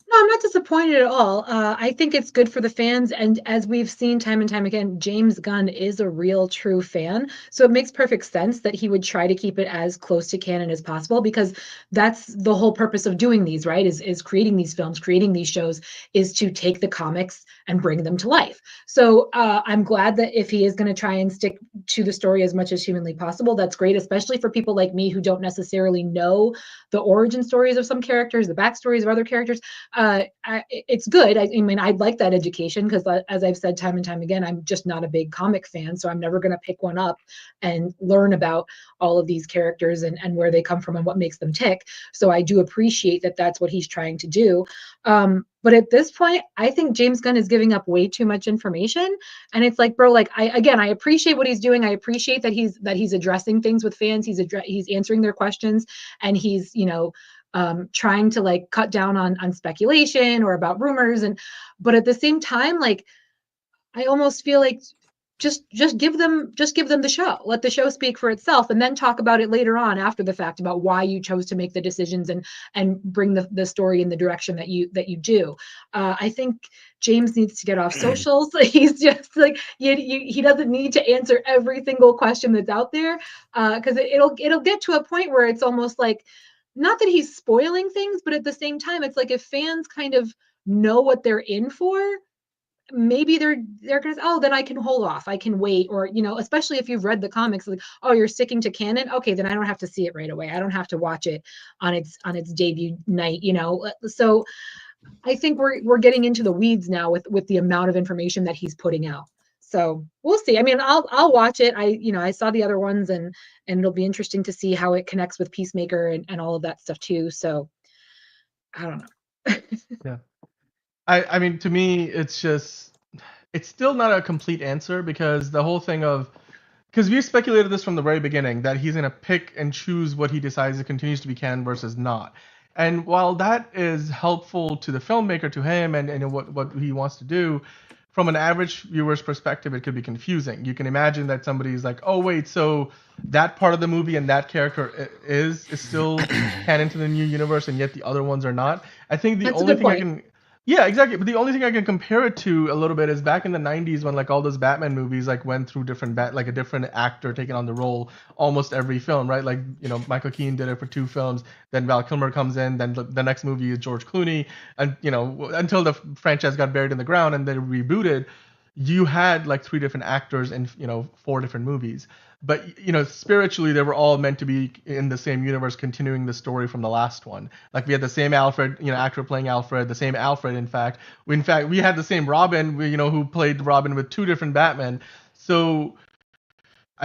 No, I'm not disappointed at all. I think it's good for the fans. And as we've seen time and time again, James Gunn is a real true fan. So it makes perfect sense that he would try to keep it as close to canon as possible, because that's the whole purpose of doing these, right? Is creating these films, creating these shows, is to take the comics and bring them to life. So I'm glad that if he is going to try and stick to the story as much as humanly possible, that's great, especially for people like me who don't necessarily know the origin stories of some characters, the backstories of other characters. It's good. I mean, I'd like that education, because as I've said time and time again, I'm just not a big comic fan, so I'm never going to pick one up and learn about all of these characters and where they come from and what makes them tick. So I do appreciate that that's what he's trying to do. But at this point, I think James Gunn is giving up way too much information. And it's like, bro, like I appreciate what he's doing. I appreciate that he's addressing things with fans. He's answering their questions, and he's, trying to like cut down on speculation or about rumors. But at the same time, like, I almost feel like just give them the show, let the show speak for itself, and then talk about it later on after the fact about why you chose to make the decisions and bring the story in the direction that you do. I think James needs to get off socials. He's just like, he doesn't need to answer every single question that's out there, because it'll get to a point where it's almost like, not that he's spoiling things, but at the same time, it's like if fans kind of know what they're in for, maybe they're gonna say, oh, then I can hold off, I can wait, or especially if you've read the comics, like, oh, you're sticking to canon, okay, then I don't have to see it right away, I don't have to watch it on its debut night. So I think we're getting into the weeds now with the amount of information that he's putting out. So we'll see. I mean, I'll watch it. I saw the other ones, and it'll be interesting to see how it connects with Peacemaker and all of that stuff too. So I don't know. Yeah. I mean, to me, it's still not a complete answer, because the whole thing of, because we speculated this from the very beginning, that he's going to pick and choose what he decides it continues to be canon versus not. And while that is helpful to the filmmaker, to him, and what he wants to do, from an average viewer's perspective, it could be confusing. You can imagine that somebody's like, oh, wait, so that part of the movie and that character is still canon to the new universe, and yet the other ones are not. I think the only thing I can... Yeah, exactly. But the only thing I can compare it to a little bit is back in the 90s, when like all those Batman movies like went through like a different actor taking on the role almost every film, right? Like, Michael Keaton did it for 2 films, then Val Kilmer comes in, then the next movie is George Clooney, and until the franchise got buried in the ground and they rebooted, you had like 3 different actors in 4 different movies. But spiritually, they were all meant to be in the same universe, continuing the story from the last one. Like, we had the same Alfred, actor playing Alfred, the same Alfred. In fact, we had the same Robin, who played Robin with 2 different Batmen. So,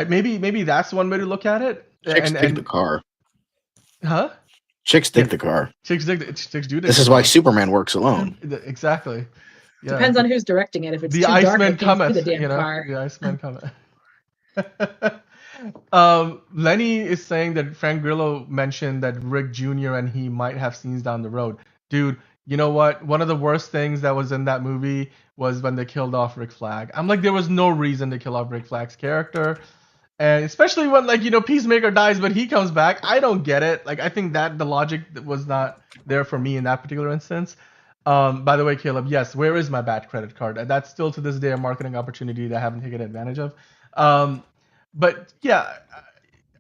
maybe that's one way to look at it. Chicks dig the car. Huh? Chicks dig the car. Chicks do. This is why Superman works alone. Exactly. Yeah. Depends on who's directing it. If it's the too Iceman dark, cometh, the damn car. The Iceman cometh. Lenny is saying that Frank Grillo mentioned that Rick Jr. and he might have scenes down the road. Dude, you know what? One of the worst things that was in that movie was when they killed off Rick Flag. I'm like, there was no reason to kill off Rick Flag's character. And especially when, like, Peacemaker dies, but he comes back. I don't get it. Like, I think that the logic was not there for me in that particular instance. By the way, Caleb, yes, where is my bad credit card? And that's still to this day a marketing opportunity that I haven't taken advantage of. But yeah,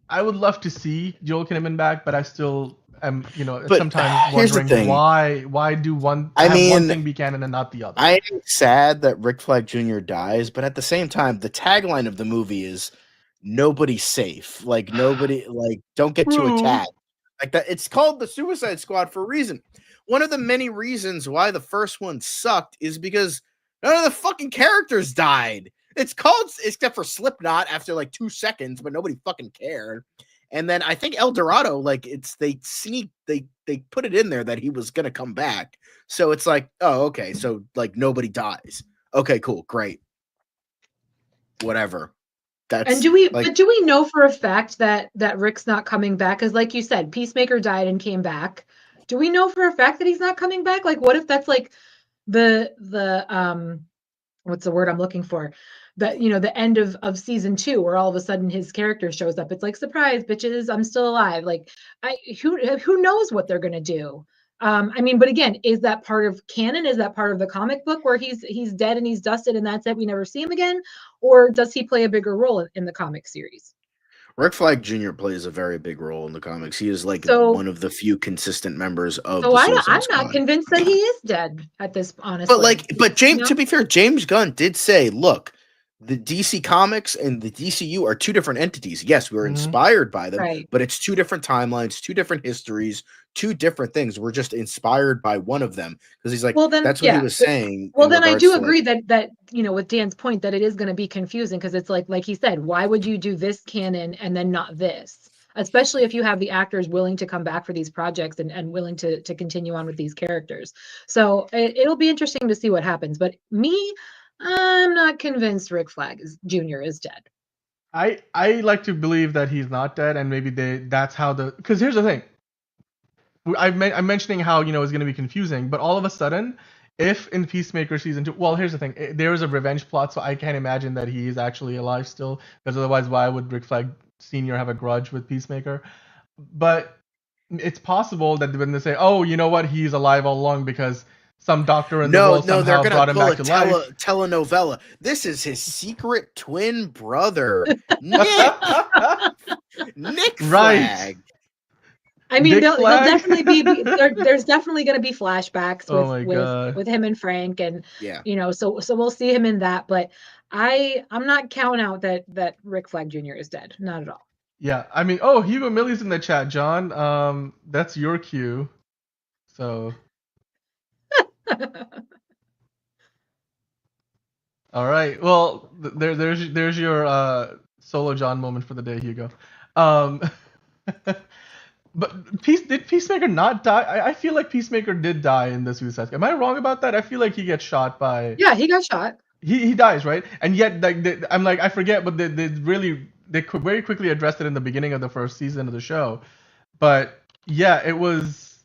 I would love to see Joel Kinnaman back, but I still am, sometimes wondering why do one thing be canon and not the other. I'm sad that Rick Flag Jr. dies, but at the same time, the tagline of the movie is "Nobody's safe." Like, nobody, like, don't get too attacked. Like that, it's called the Suicide Squad for a reason. One of the many reasons why the first one sucked is because none of the fucking characters died. It's called, except for Slipknot after like 2 seconds, but nobody fucking cared. And then I think El Dorado, like, they put it in there that he was gonna come back. So it's like, oh, okay, so like nobody dies. Okay, cool, great, whatever. And do we know for a fact that Rick's not coming back? Because like you said, Peacemaker died and came back. Do we know for a fact that he's not coming back? Like, what if that's like the what's the word I'm looking for? That, the end of season 2, where all of a sudden his character shows up. It's like, surprise, bitches, I'm still alive. Like, who knows what they're gonna do? I mean, but again, is that part of canon? Is that part of the comic book where he's dead and he's dusted and that's it? We never see him again, or does he play a bigger role in the comic series? Rick Flag Jr. plays a very big role in the comics. He is like one of the few consistent members of the Suicide I'm Squad. not convinced that he is dead at this, honestly. But James, to be fair, James Gunn did say, look, the DC Comics and the DCU are two different entities. Yes, we're inspired by them, but it's two different timelines, two different histories, two different things. We're just inspired by one of them. Because he's like, that's what he was saying. Well, then I do agree that with Dan's point that it is going to be confusing, because it's like he said, why would you do this canon and then not this? Especially if you have the actors willing to come back for these projects and willing to continue on with these characters. So it'll be interesting to see what happens. But I'm not convinced Rick Flag Jr. is dead. I like to believe that he's not dead, and maybe that's how because here's the thing. I'm mentioning how it's going to be confusing, but all of a sudden, if in Peacemaker season 2, well, here's the thing. There is a revenge plot, so I can't imagine that he is actually alive still, because otherwise, why would Rick Flag Sr. have a grudge with Peacemaker? But it's possible that when they say, oh, you know what, he's alive all along because some doctor in the world somehow brought him back to life. Telenovela. This is his secret twin brother, Nick. Nick Flag. I mean, there'll definitely be there's definitely going to be flashbacks with him and Frank, and so we'll see him in that. But I'm not counting out that Rick Flag Jr. is dead. Not at all. Yeah, I mean, Hugo Millie's in the chat, John. That's your cue. So. All right. Well, there's your solo John moment for the day, Hugo. But did Peacemaker not die? I feel like Peacemaker did die in the Suicide Squad. Am I wrong about that? I feel like he gets shot by. Yeah, he got shot. He dies, right? And yet, I'm like, I forget, but they very quickly addressed it in the beginning of the first season of the show. But yeah, it was.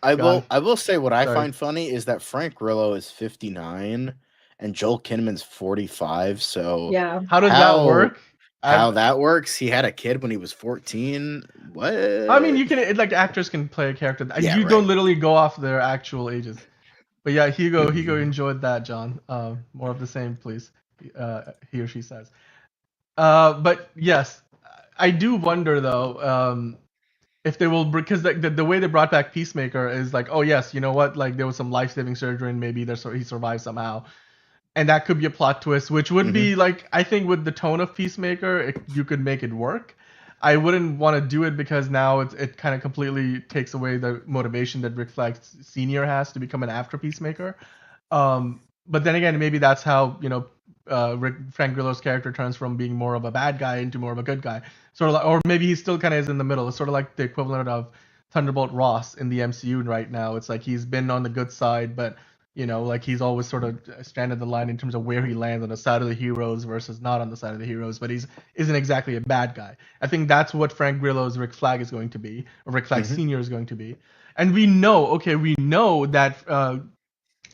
I will say what I find funny is that Frank Grillo is 59 and Joel Kinnaman's 45. So yeah, how does that work? How that works? He had a kid when he was 14. What? I mean, you can actors can play a character. Don't literally go off their actual ages. But yeah, Hugo enjoyed that, John. More of the same, please. He or she says. But yes, I do wonder though. If they will, because the way they brought back Peacemaker is like, oh yes, you know what, like there was some life-saving surgery and maybe he survived somehow, and that could be a plot twist, which would be like, I think with the tone of Peacemaker, you could make it work. I wouldn't want to do it because now it kind of completely takes away the motivation that Rick Flag Sr. has to become an after Peacemaker. But then again, maybe that's how Frank Grillo's character turns from being more of a bad guy into more of a good guy. Sort of like, or maybe he still kind of is in the middle. It's sort of like the equivalent of Thunderbolt Ross in the MCU right now. It's like he's been on the good side, but like he's always sort of stranded the line in terms of where he lands on the side of the heroes versus not on the side of the heroes. But isn't exactly a bad guy. I think that's what Frank Grillo's Rick Flag is going to be, or Rick Flag Sr. is going to be. And we know that.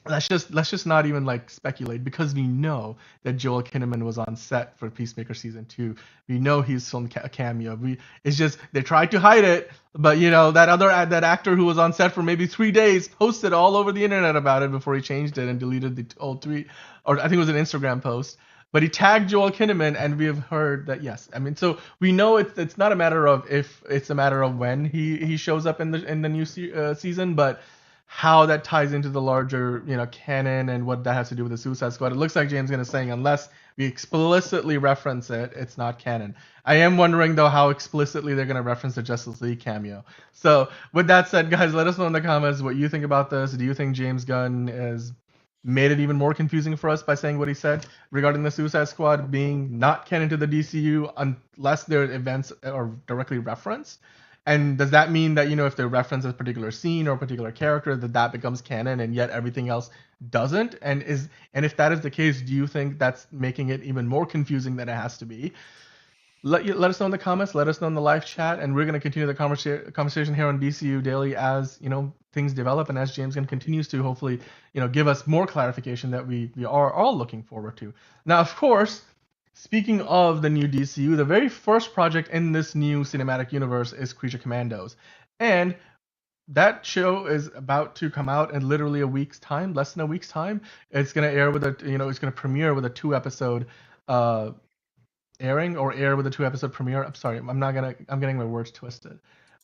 Let's just not even like speculate, because we know that Joel Kinnaman was on set for Peacemaker season 2. We know he's filmed a cameo. It's just they tried to hide it, but that actor who was on set for maybe 3 days posted all over the internet about it before he changed it and deleted the old tweet, or I think it was an Instagram post. But he tagged Joel Kinnaman, and we have heard that yes. I mean, so we know it's not a matter of if, it's a matter of when he shows up in the new season, but how that ties into the larger, canon and what that has to do with the Suicide Squad. It looks like James Gunn is saying unless we explicitly reference it, it's not canon. I am wondering though how explicitly they're going to reference the Justice League cameo. So with that said, guys, let us know in the comments what you think about this. Do you think James Gunn has made it even more confusing for us by saying what he said regarding the Suicide Squad being not canon to the DCU unless their events are directly referenced? And does that mean that, if they reference a particular scene or a particular character, that becomes canon and yet everything else doesn't? And if that is the case, do you think that's making it even more confusing than it has to be? Let us know in the comments. Let us know in the live chat. And we're going to continue the conversation here on DCU Daily as, things develop and as James Gunn continues to hopefully, give us more clarification that we are all looking forward to. Now, of course, speaking of the new DCU, the very first project in this new cinematic universe is Creature Commandos. And that show is about to come out in literally a week's time, less than a week's time. It's gonna air with it's gonna premiere with a 2-episode airing, or air with a 2-episode premiere. I'm sorry, I'm getting my words twisted.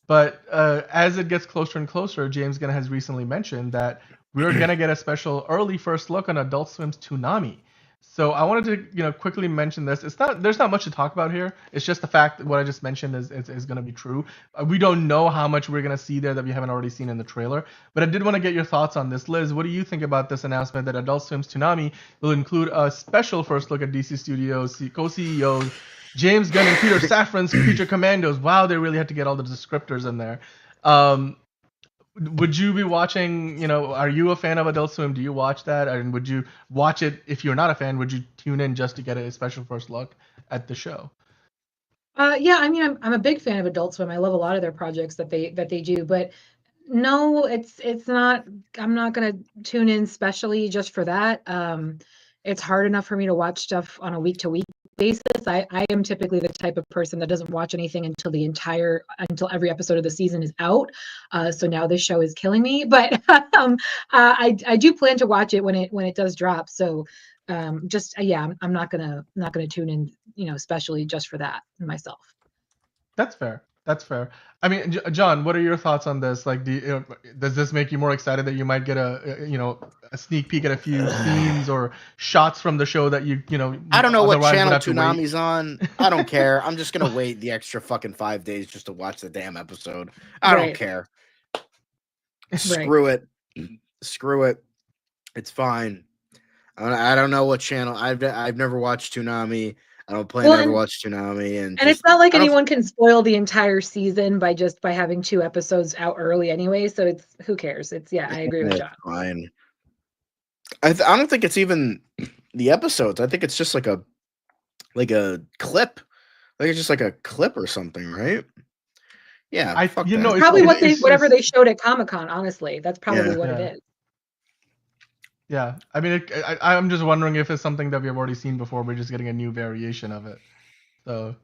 But as it gets closer and closer, James Gunn has recently mentioned that we're gonna get a special early first look on Adult Swim's Toonami. So I wanted to quickly mention this. There's not much to talk about here. It's just the fact that what I just mentioned is going to be true. We don't know how much we're going to see there that we haven't already seen in the trailer. But I did want to get your thoughts on this. Liz, what do you think about this announcement that Adult Swim's Toonami will include a special first look at DC Studios co-CEOs James Gunn and Peter Safran's Creature Commandos? Wow, they really had to get all the descriptors in there. Would you be watching, are you a fan of Adult Swim? Do you watch that? And would you watch it if you're not a fan? Would you tune in just to get a special first look at the show? Yeah, I mean, I'm a big fan of Adult Swim. I love a lot of their projects that they do, but no, it's not. I'm not gonna tune in specially just for that. It's hard enough for me to watch stuff on a week-to-week basis. I am typically the type of person that doesn't watch anything until every episode of the season is out. So now this show is killing me, but I do plan to watch it when it does drop. So I'm not gonna tune in, especially just for that myself. That's fair. I mean, John, what are your thoughts on this? Like, does this make you more excited that you might get a sneak peek at a few scenes or shots from the show that I don't know what channel Toonami's on. I don't care. I'm just gonna wait the extra fucking 5 days just to watch the damn episode. I don't care. Screw it. It's fine. I don't know what channel. I've never watched Toonami. I don't plan to ever watch Toonami, and it's not like anyone can spoil the entire season by having 2 episodes out early anyway. So who cares? I agree with John. Fine. I don't think it's even the episodes. I think it's just like a clip. Like it's just like a clip or something, right? Yeah, probably whatever they showed at Comic-Con. Honestly, that's probably what it is. Yeah, I mean, I'm just wondering if it's something that we have already seen before. We're just getting a new variation of it. So,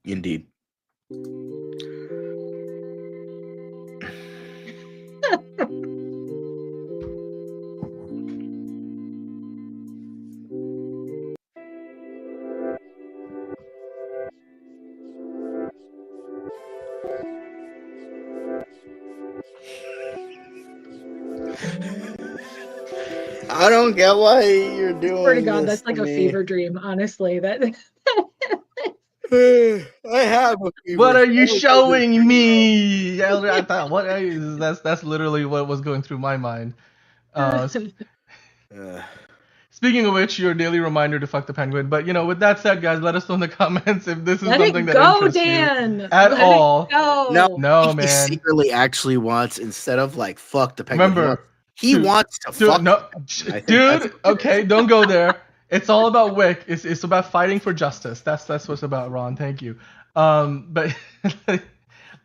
indeed. I don't get why you're doing. Swear to God, that's like a fever dream. Honestly, that. I have a fever. What are you showing me? That's literally what was going through my mind. Speaking of which, your daily reminder to fuck the penguin. But with that said, guys, let us know in the comments if this is something that interests you at all. No, man. He secretly actually wants, instead of like fuck the penguin. Remember. He wants to fuck. No, dude. Okay, don't go there. It's all about Wick. It's about fighting for justice. That's what it's about, Ron. Thank you. But let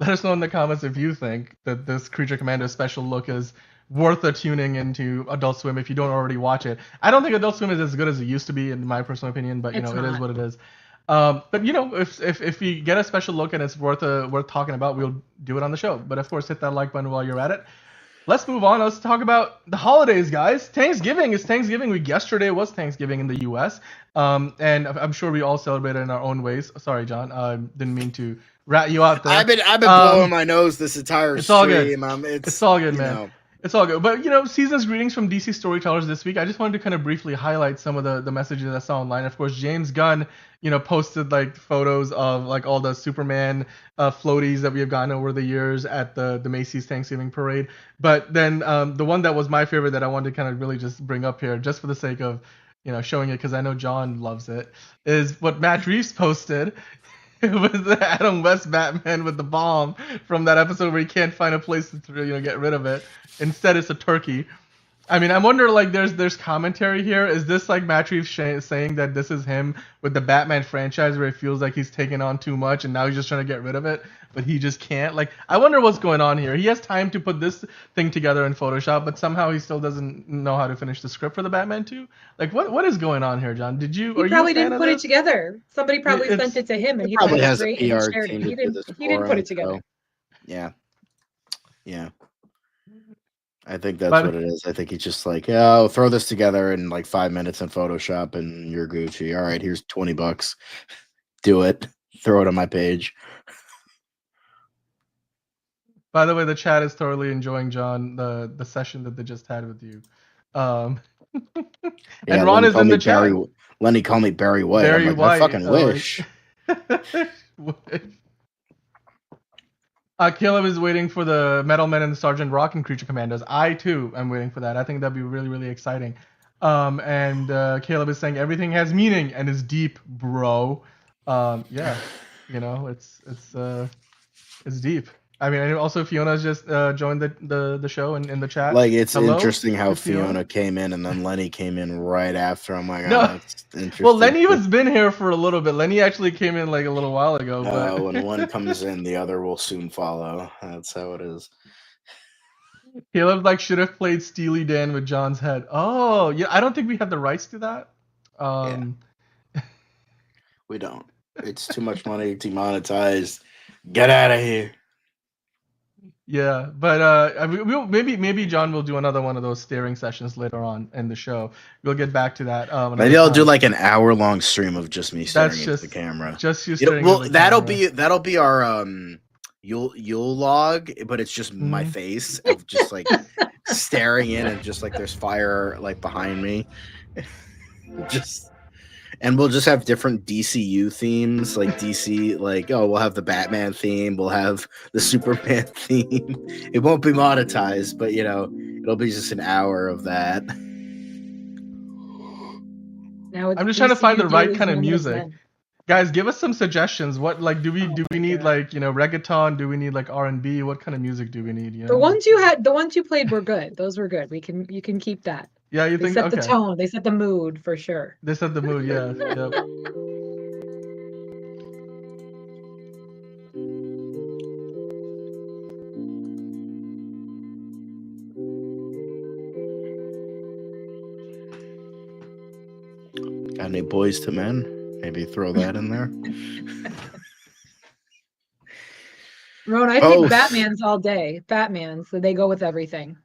us know in the comments if you think that this Creature Commando special look is worth a tuning into Adult Swim if you don't already watch it. I don't think Adult Swim is as good as it used to be, in my personal opinion. But it is what it is. But if we get a special look and it's worth talking about, we'll do it on the show. But of course, hit that like button while you're at it. Let's move on. Let's talk about the holidays, guys. Thanksgiving is Thanksgiving week. Yesterday was Thanksgiving in the U.S. And I'm sure we all celebrated in our own ways. Sorry, John. Didn't mean to rat you out there. I've been blowing my nose this entire stream. All good. It's all good, man. It's all good. But, season's greetings from DC storytellers this week. I just wanted to kind of briefly highlight some of the messages I saw online. Of course, James Gunn, posted like photos of like all the Superman floaties that we have gotten over the years at the Macy's Thanksgiving parade. But then the one that was my favorite that I wanted to kind of really just bring up here, just for the sake of, showing it, because I know John loves it, is what Matt Reeves posted. It was the Adam West Batman with the bomb from that episode where he can't find a place to get rid of it. Instead, it's a turkey. I mean, I wonder, like, there's commentary here. Is this like Matt Reeves saying that this is him with the Batman franchise, where it feels like he's taken on too much and now he's just trying to get rid of it, but he just can't? Like, I wonder what's going on here. He has time to put this thing together in Photoshop, but somehow he still doesn't know how to finish the script for the Batman 2. Like, what is going on here, John? He probably didn't put it together. Somebody probably sent it to him, and he probably has a PR team. He didn't put it together. Yeah. I think that's what it is. I think he's just like, yeah, I'll throw this together in like 5 minutes in Photoshop and you're Gucci. All right, here's $20. Do it. Throw it on my page. By the way, the chat is thoroughly enjoying, John, the session that they just had with you. And Ron is in the chat. Lenny called me Barry White. Barry I'm like, White. I fucking wish. Caleb is waiting for the Metal Men and the Sergeant Rock and Creature Commandos. I too am waiting for that. I think that'd be really, really exciting. And Caleb is saying everything has meaning and is deep, bro. Yeah, you know, it's deep. I mean, and also Fiona's just joined the show in the chat. Like, it's interesting how Fiona came in and then Lenny came in right after. I'm like, no. That's interesting. Well, Lenny has been here for a little bit. Lenny actually came in like a little while ago. But when one comes in, the other will soon follow. That's how it is. Caleb should have played Steely Dan with John's head. Oh, yeah. I don't think we have the rights to that. Yeah. We don't. It's too much money, demonetized. Get out of here. Yeah, but maybe John will do another one of those staring sessions later on in the show. We'll get back to that. Maybe I'll do like an hour-long stream of just me staring into the camera. Just you staring. Well, at the that'll be our Yule log, but it's just my face of just like staring in, and just like there's fire like behind me. And we'll just have different DCU themes, like DC, like, we'll have the Batman theme, we'll have the Superman theme. It won't be monetized, but, it'll be just an hour of that. Now I'm just trying to find the right kind of music. Guys, give us some suggestions. What, do we need, reggaeton? Do we need, R&B? What kind of music do we need? The ones you played were good. Those were good. You can keep that. Yeah, you think? They set the tone. They set the mood for sure. They set the mood. Yeah. Yep. Got any Boys to Men? Maybe throw that in there. Ron, I think Batman's all day. Batman, so they go with everything.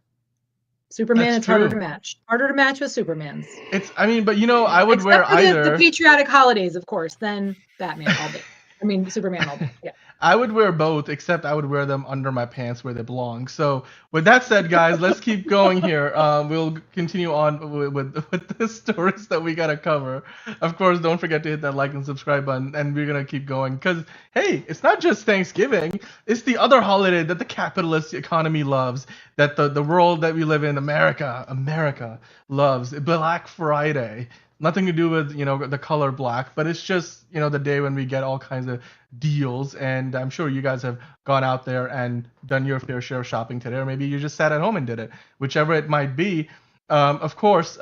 Superman, it's harder to match. Harder to match with Superman's. But I would wear either. The patriotic holidays, of course. Then Batman all day. I mean, Superman all day. Yeah. I would wear both, except I would wear them under my pants where they belong. So with that said, guys, let's keep going here. We'll continue on with the stories that we gotta cover. Of course, don't forget to hit that like and subscribe button, and we're gonna keep going because hey, it's not just Thanksgiving; it's the other holiday that the capitalist economy loves, that the world that we live in, America loves, Black Friday. Nothing to do with the color black, but it's just the day when we get all kinds of deals, and I'm sure you guys have gone out there and done your fair share of shopping today, or maybe you just sat at home and did it, whichever it might be. Of course,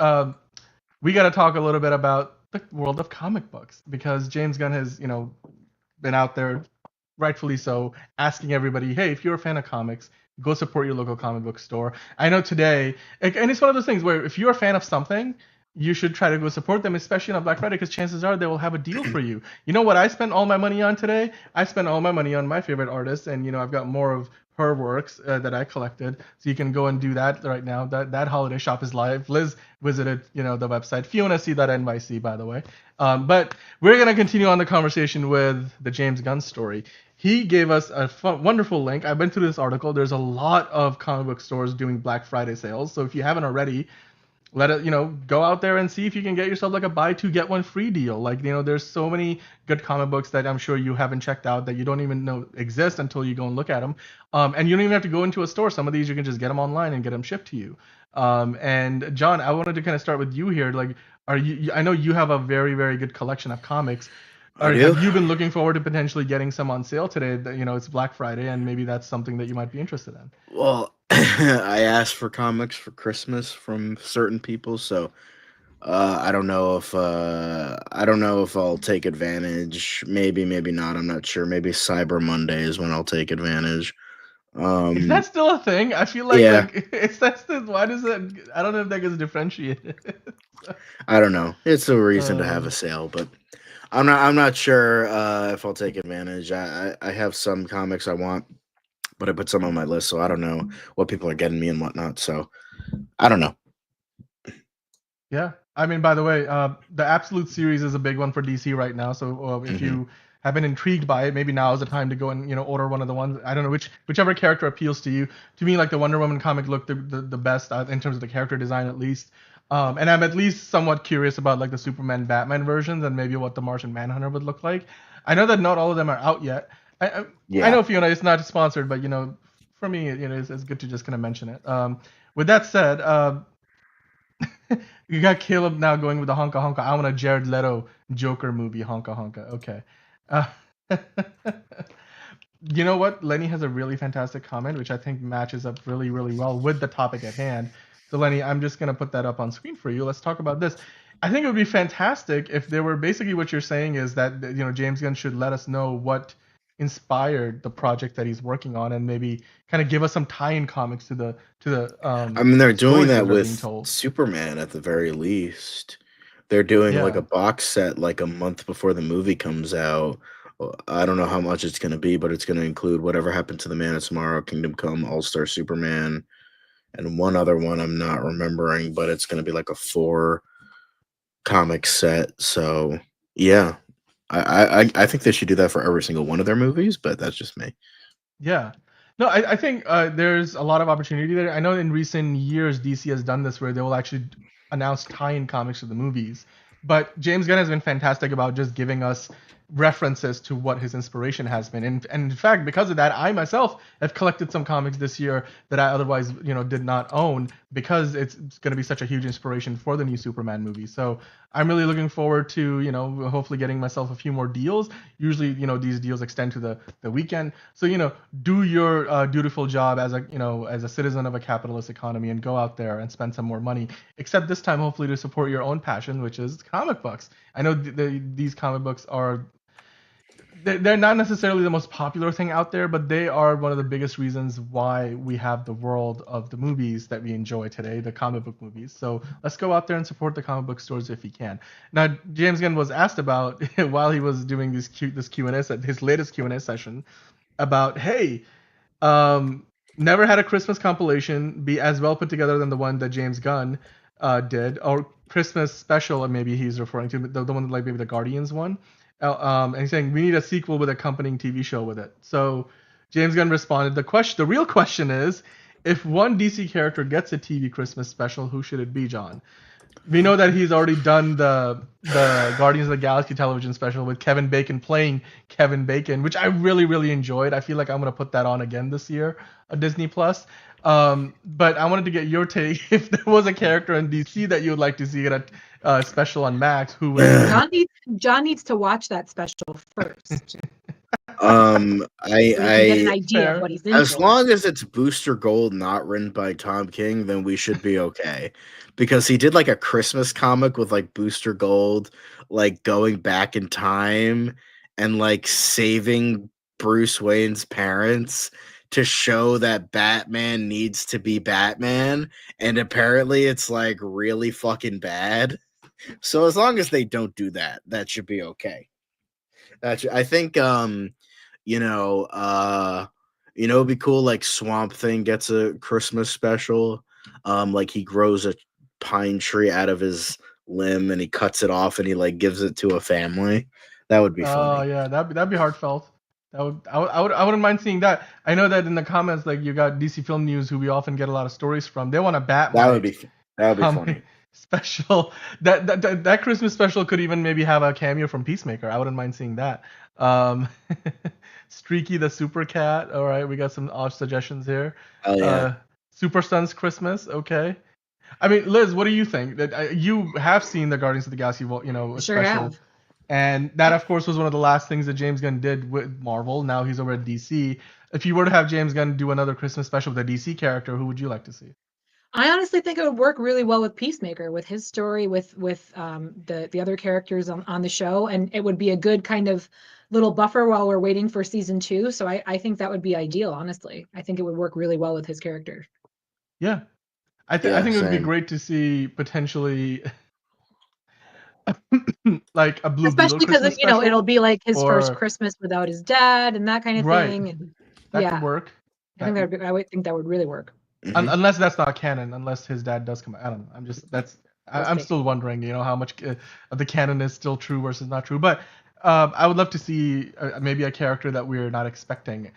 we got to talk a little bit about the world of comic books, because James Gunn has been out there, rightfully so, asking everybody, hey, if you're a fan of comics, go support your local comic book store. I know today, and it's one of those things where if you're a fan of something, you should try to go support them, especially on Black Friday, because chances are they will have a deal for you. You know what I spent all my money on today? I spent all my money on my favorite artist, and I've got more of her works that I collected, so you can go and do that right now. That holiday shop is live. Liz visited the website. Fiona C.NYC, by the way. But we're gonna continue on the conversation with the James Gunn story. He gave us a wonderful link. I went through this article. There's a lot of comic book stores doing Black Friday sales, so if you haven't already, go out there and see if you can get yourself like a buy two get one free deal. There's so many good comic books that I'm sure you haven't checked out that you don't even know exist until you go and look at them. And you don't even have to go into a store. Some of these you can just get them online and get them shipped to you. And John, I wanted to kind of start with you here. I know you have a very, very good collection of comics. Have you been looking forward to potentially getting some on sale today? It's Black Friday, and maybe that's something that you might be interested in. Well, I asked for comics for Christmas from certain people, so I don't know if I'll take advantage. Maybe not. I'm not sure. Maybe Cyber Monday is when I'll take advantage. Is that still a thing? I feel like, why does it? I don't know if that gets differentiated. I don't know. It's a reason to have a sale, but I'm not sure if I'll take advantage. I have some comics I want, but I put some on my list, so I don't know what people are getting me and whatnot. So I don't know. Yeah, I mean, by the way, the Absolute series is a big one for DC right now. So if you have been intrigued by it, maybe now is the time to go and order one of the ones. I don't know whichever character appeals to you. To me, like the Wonder Woman comic looked the best in terms of the character design, at least. And I'm at least somewhat curious about like the Superman Batman versions and maybe what the Martian Manhunter would look like. I know that not all of them are out yet. I know, Fiona, it's not sponsored, but for me, it's good to just kind of mention it. With that said, you got Caleb now going with the honka honka. I want a Jared Leto Joker movie, honka honka. Okay. You know what? Lenny has a really fantastic comment, which I think matches up really, really well with the topic at hand. So Lenny, I'm just gonna put that up on screen for you. Let's talk about this. I think it would be fantastic if there were basically what you're saying is that James Gunn should let us know what inspired the project that he's working on and maybe kind of give us some tie-in comics to the I mean, they're doing that with told. Superman at the very least. They're doing like a box set like a month before the movie comes out. I don't know how much it's going to be, but it's going to include Whatever Happened to the Man of Tomorrow, Kingdom Come, All-Star Superman, and one other one I'm not remembering, but it's going to be like a 4 comic set. So yeah, I think they should do that for every single one of their movies, but that's just me. Yeah. No, I think there's a lot of opportunity there. I know in recent years DC has done this where they will actually announce tie-in comics to the movies. But James Gunn has been fantastic about just giving us references to what his inspiration has been. And in fact, because of that, I myself have collected some comics this year that I otherwise, did not own because it's going to be such a huge inspiration for the new Superman movie. So I'm really looking forward to, hopefully getting myself a few more deals. Usually, these deals extend to the weekend. So, do your dutiful job as a citizen of a capitalist economy and go out there and spend some more money. Except this time, hopefully, to support your own passion, which is comic books. I know these comic books are. They're not necessarily the most popular thing out there, but they are one of the biggest reasons why we have the world of the movies that we enjoy today, the comic book movies. So let's go out there and support the comic book stores if we can. Now, James Gunn was asked about while he was doing this Q&A, his latest Q&A session, about, hey, never had a Christmas compilation be as well put together than the one that James Gunn did, or Christmas special, maybe he's referring to the one like maybe the Guardians one. And he's saying we need a sequel with accompanying TV show with it. So James Gunn responded, the real question is, if one DC character gets a TV Christmas special, who should it be, John? We know that he's already done the Guardians of the Galaxy television special with Kevin Bacon playing Kevin Bacon, which I really, really enjoyed. I feel like I'm going to put that on again this year on Disney+. But I wanted to get your take. If there was a character in DC that you would like to see get a special on Max, who would John needs to watch that special first. I get an idea of what he's in as for. long as it's Booster Gold not written by Tom King, then we should be okay. Because he did like a Christmas comic with like Booster Gold like going back in time and like saving Bruce Wayne's parents to show that Batman needs to be Batman, and apparently it's like really fucking bad. So as long as they don't do that, that should be okay. I think it'd be cool like Swamp Thing gets a Christmas special. Like he grows a pine tree out of his limb and he cuts it off and he like gives it to a family. That would be funny. Oh yeah, that'd be heartfelt. I wouldn't mind seeing that. I know that in the comments, like you got DC Film News, who we often get a lot of stories from. They want a Batman. That would be funny. Special. That Christmas special could even maybe have a cameo from Peacemaker. I wouldn't mind seeing that. Streaky the Super Cat. All right, we got some odd suggestions here. Oh yeah. Super Sons Christmas. Okay. I mean, Liz, what do you think? That you have seen the Guardians of the Galaxy, Sure special. Have. And that, of course, was one of the last things that James Gunn did with Marvel. Now he's over at DC. If you were to have James Gunn do another Christmas special with a DC character, who would you like to see? I honestly think it would work really well with Peacemaker, with his story, with the other characters on the show, and it would be a good kind of little buffer while we're waiting for season 2. So I think that would be ideal. Honestly, I think it would work really well with his character. Yeah, I think it would be great to see potentially like a Blue Especially Beetle because it'll be like his first Christmas without his dad and that kind of thing. And that could work. I would think that would really work. Unless that's not canon, unless his dad does come. I don't know. I'm still wondering, how much of the canon is still true versus not true. But I would love to see maybe a character that we're not expecting.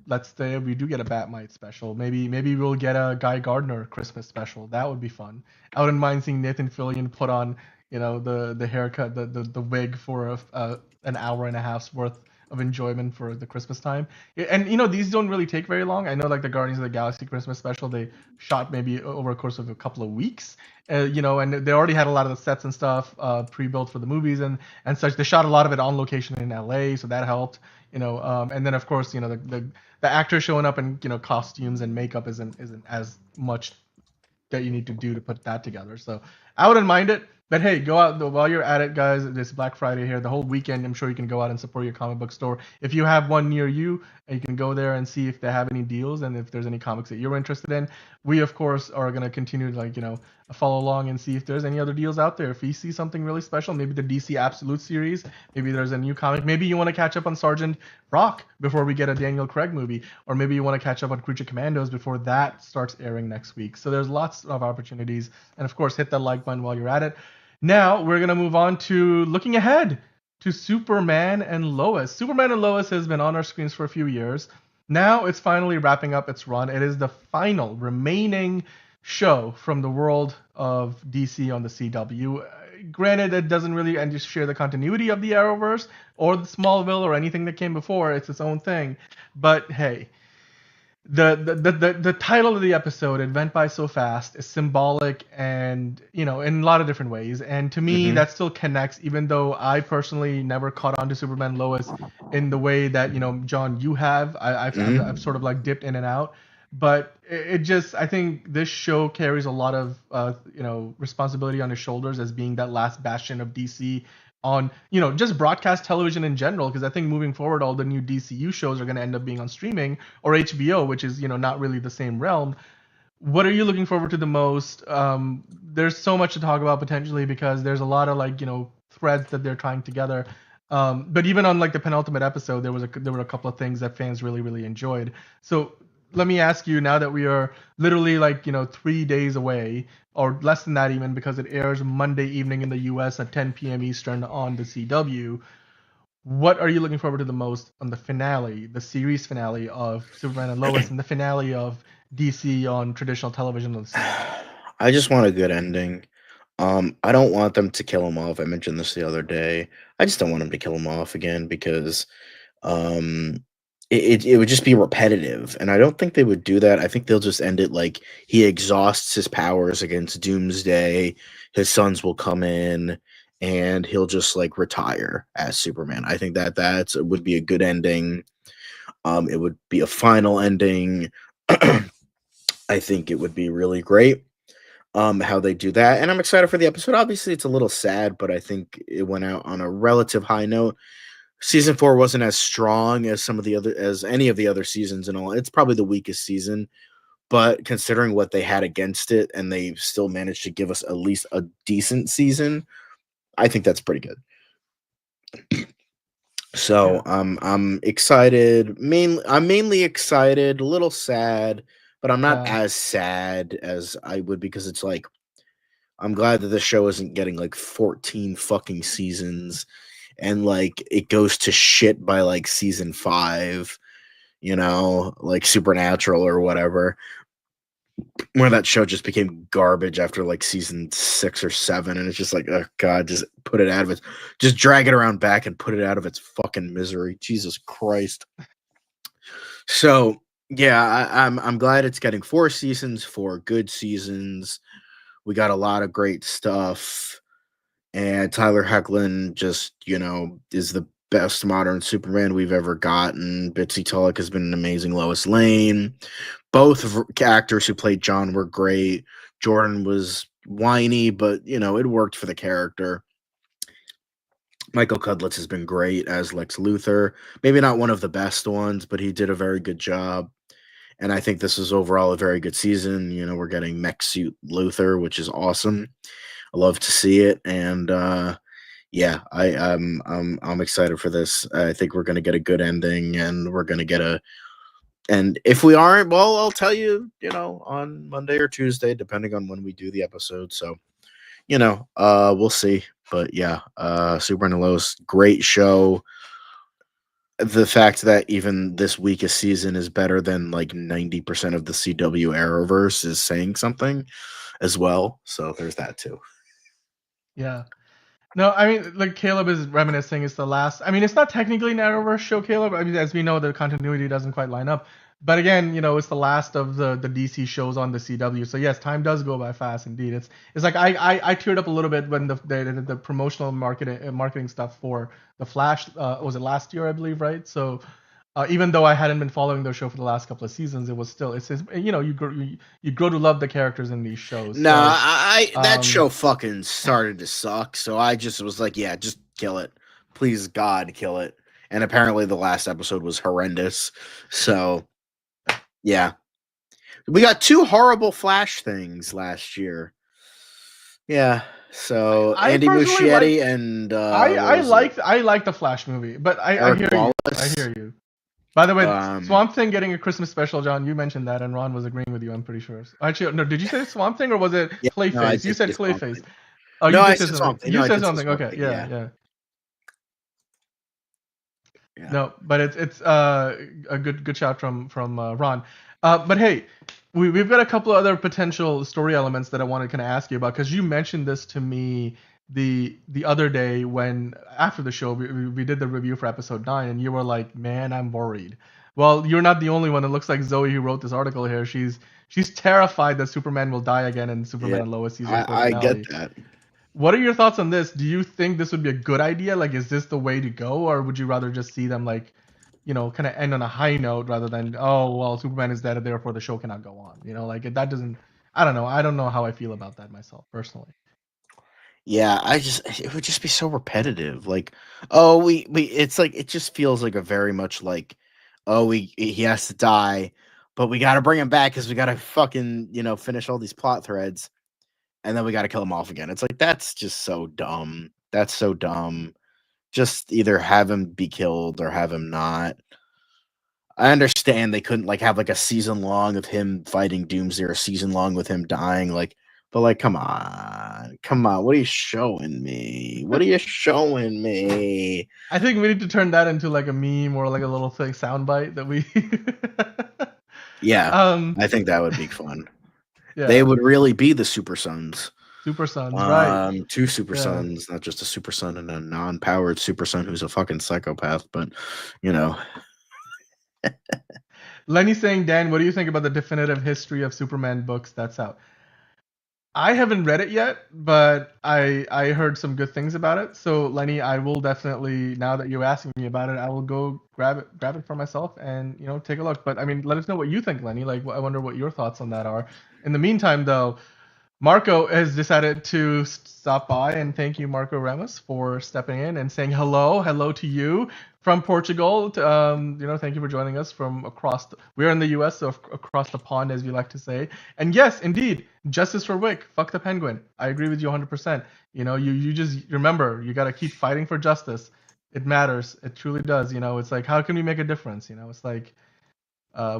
Let's say we do get a Batmite special. Maybe we'll get a Guy Gardner Christmas special. That would be fun. I wouldn't mind seeing Nathan Fillion put on, the haircut, the wig for an hour and a half's worth of enjoyment for the Christmas time. And these don't really take very long. I know like the Guardians of the Galaxy Christmas special, they shot maybe over a course of a couple of weeks. And they already had a lot of the sets and stuff pre-built for the movies and such. They shot a lot of it on location in LA, so that helped. And then of course, the actors showing up in costumes and makeup isn't as much that you need to do to put that together. So I wouldn't mind it. But hey, go out while you're at it, guys. This Black Friday here, the whole weekend. I'm sure you can go out and support your comic book store. If you have one near you, you can go there and see if they have any deals and if there's any comics that you're interested in. We, of course, are going to continue to, follow along and see if there's any other deals out there. If you see something really special, maybe the DC Absolute series, maybe there's a new comic. Maybe you want to catch up on Sergeant Rock before we get a Daniel Craig movie. Or maybe you want to catch up on Creature Commandos before that starts airing next week. So there's lots of opportunities. And, of course, hit that like button while you're at it. Now we're going to move on to looking ahead to Superman and Lois. Superman and Lois has been on our screens for a few years. Now it's finally wrapping up its run. It is the final remaining show from the world of DC on the CW. Granted, it doesn't really share the continuity of the Arrowverse or the Smallville or anything that came before. It's its own thing. But hey, the title of the episode, "It Went By So Fast," is symbolic and in a lot of different ways. And to me, that still connects, even though I personally never caught on to Superman Lois in the way that John, you have. I've sort of like dipped in and out. But I think this show carries a lot of responsibility on his shoulders as being that last bastion of DC on just broadcast television in general, because I think moving forward all the new DCU shows are going to end up being on streaming or HBO, which is not really the same realm. What are you looking forward to the most? There's so much to talk about potentially because there's a lot of threads that they're tying together. But even on the penultimate episode, there were a couple of things that fans really, really enjoyed. So let me ask you, now that we are literally 3 days away, or less than that even, because it airs Monday evening in the US at 10 p.m. Eastern on the CW, what are you looking forward to the most on the finale, the series finale of Superman and Lois, and the finale of DC on traditional television on the CW? I just want a good ending. I don't want them to kill him off. I mentioned this the other day. I just don't want him to kill him off again because it would just be repetitive, and I don't think they would do that. I think they'll just end it like he exhausts his powers against Doomsday, his sons will come in, and he'll just retire as Superman. I think that would be a good ending. It would be a final ending. I think it would be really great how they do that, and I'm excited for the episode. Obviously, it's a little sad, but I think it went out on a relative high note. Season 4 wasn't as strong as any of the other seasons and all. It's probably the weakest season, but considering what they had against it, and they still managed to give us at least a decent season, I think that's pretty good. So I'm excited. I'm mainly excited, a little sad, but I'm not as sad as I would, because it's I'm glad that the show isn't getting 14 fucking seasons. And it goes to shit by season 5, Supernatural or whatever, where that show just became garbage after season 6 or 7, and it's just oh god, just put it out of just drag it around back and put it out of its fucking misery. Jesus Christ. So yeah, I'm glad it's getting 4 seasons, 4 good seasons. We got a lot of great stuff. And Tyler Hoechlin just, is the best modern Superman we've ever gotten. Bitsy Tulloch has been an amazing Lois Lane. Both actors who played John were great. Jordan was whiny, but, it worked for the character. Michael Cudlitz has been great as Lex Luthor. Maybe not one of the best ones, but he did a very good job. And I think this is overall a very good season. We're getting Mech Suit Luthor, which is awesome. I love to see it, and yeah, I'm excited for this. I think we're going to get a good ending, and we're going to get a And if we aren't, well, I'll tell you, on Monday or Tuesday, depending on when we do the episode. So, we'll see. But yeah, Superman and Lois, great show. The fact that even this weakest season is better than like 90% of the CW Arrowverse is saying something as well. So there's that too. Yeah. No, I mean, like Caleb is reminiscing. It's the last. I mean, it's not technically an Arrowverse show, Caleb. I mean, as we know, the continuity doesn't quite line up. But again, it's the last of the DC shows on the CW. So yes, time does go by fast indeed. It's like I teared up a little bit when the promotional marketing stuff for the Flash was it last year, I believe, right? So even though I hadn't been following their show for the last couple of seasons, it was still you grow to love the characters in these shows. Nah, that show fucking started to suck. So I just was like, yeah, just kill it, please God, kill it. And apparently the last episode was horrendous. So. Yeah, we got 2 horrible Flash things last year. Yeah, so Andy Muschietti and I like the Flash movie, but I hear you. I hear you. By the way, Swamp Thing getting a Christmas special, John. You mentioned that, and Ron was agreeing with you. I'm pretty sure. Actually, no. Did you say Swamp Thing or was it Clayface? No, you said Clayface. Oh, no, I said Swamp Thing. You said something. Okay, yeah. No, but it's a good shout from Ron. But hey, we've got a couple of other potential story elements that I wanted to kind of ask you about, because you mentioned this to me the other day when after the show we did the review for episode 9, and you were like, man, I'm worried. Well, you're not the only one. It looks like Zoe, who wrote this article here, she's terrified that Superman will die again in Superman and Lois season 4 finale. I get that. What are your thoughts on this? Do you think this would be a good idea? Like, is this the way to go, or would you rather just see them like, kind of end on a high note rather than, oh, well, Superman is dead and therefore the show cannot go on? Like that doesn't. I don't know. I don't know how I feel about that myself personally. Yeah, it would just be so repetitive. Like, oh, it's like it just feels like a very much like, oh, he has to die, but we got to bring him back because we got to fucking finish all these plot threads. And then we got to kill him off again. It's like, that's just so dumb. That's so dumb. Just either have him be killed or have him not. I understand they couldn't have a season long of him fighting Doomsday or a season long with him dying. But come on. What are you showing me? I think we need to turn that into like a meme or like a little thing soundbite that we. Yeah. I think that would be fun. Yeah. They would really be the Super Sons. Super Sons, right? 2 Super Sons, not just a Super Son and a non-powered Super Son who's a fucking psychopath, but Lenny's saying, Dan, what do you think about the definitive history of Superman books that's out? I haven't read it yet, but I heard some good things about it. So Lenny, I will definitely, now that you're asking me about it, I will go grab it for myself and take a look. But I mean, let us know what you think, Lenny. Like, I wonder what your thoughts on that are. In the meantime, though, Marco has decided to stop by, and thank you, Marco Ramos, for stepping in and saying hello to you from Portugal. Thank you for joining us from across. We're in the U.S., so across the pond, as we like to say. And yes, indeed, justice for Wick. Fuck the Penguin. I agree with you 100%. You just remember, you got to keep fighting for justice. It matters. It truly does. It's like, how can we make a difference? It's like.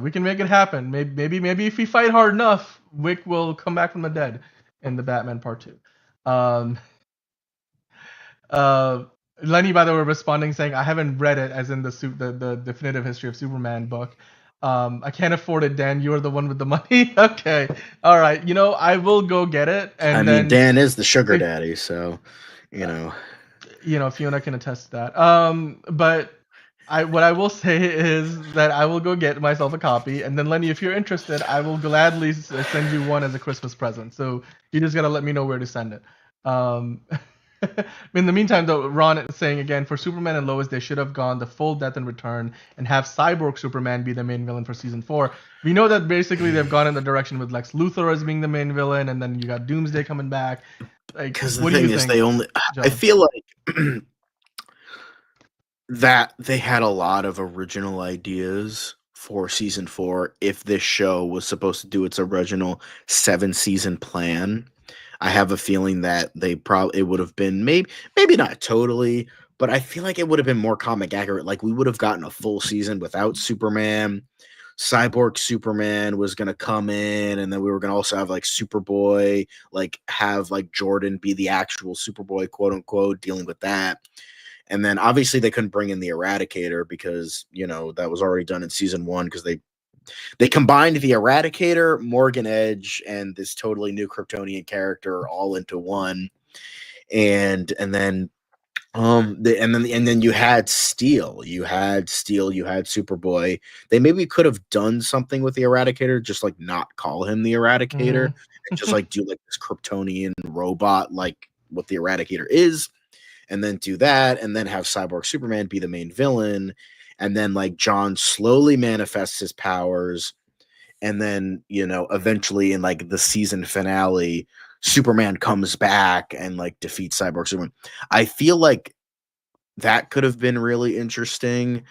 We can make it happen. Maybe if we fight hard enough, Wick will come back from the dead in the Batman Part 2. Lenny, by the way, responding saying, I haven't read it, as in the definitive history of Superman book. I can't afford it, Dan. You're the one with the money. Okay. All right. I will go get it. And then Dan is the sugar daddy, so Fiona can attest to that. But what I will say is that I will go get myself a copy, and then Lenny, if you're interested, I will gladly send you one as a Christmas present. So you just gotta let me know where to send it. In the meantime, though, Ron is saying again, for Superman and Lois, they should have gone the full death and return and have Cyborg Superman be the main villain for season 4. We know that basically they've gone in the direction with Lex Luthor as being the main villain, and then you got Doomsday coming back. Because the thing is, I feel like that they had a lot of original ideas for season 4 if this show was supposed to do its original 7-season plan. I have a feeling that it would have been maybe not totally, but I feel like it would have been more comic accurate. Like, we would have gotten a full season without Superman. Cyborg Superman was gonna come in, and then we were gonna also have like Superboy, like have like Jordan be the actual Superboy, quote unquote, dealing with that. And then obviously they couldn't bring in the Eradicator because that was already done in season 1 because they combined the Eradicator, Morgan Edge, and this totally new Kryptonian character all into one. And then and then you had Steel, you had Superboy. They maybe could have done something with the Eradicator, just like not call him the Eradicator, and just like do like this Kryptonian robot, like what the Eradicator is, and then do that, and then have Cyborg Superman be the main villain, and then like John slowly manifests his powers, and then eventually in like the season finale, Superman comes back and like defeats Cyborg Superman. I feel like that could have been really interesting.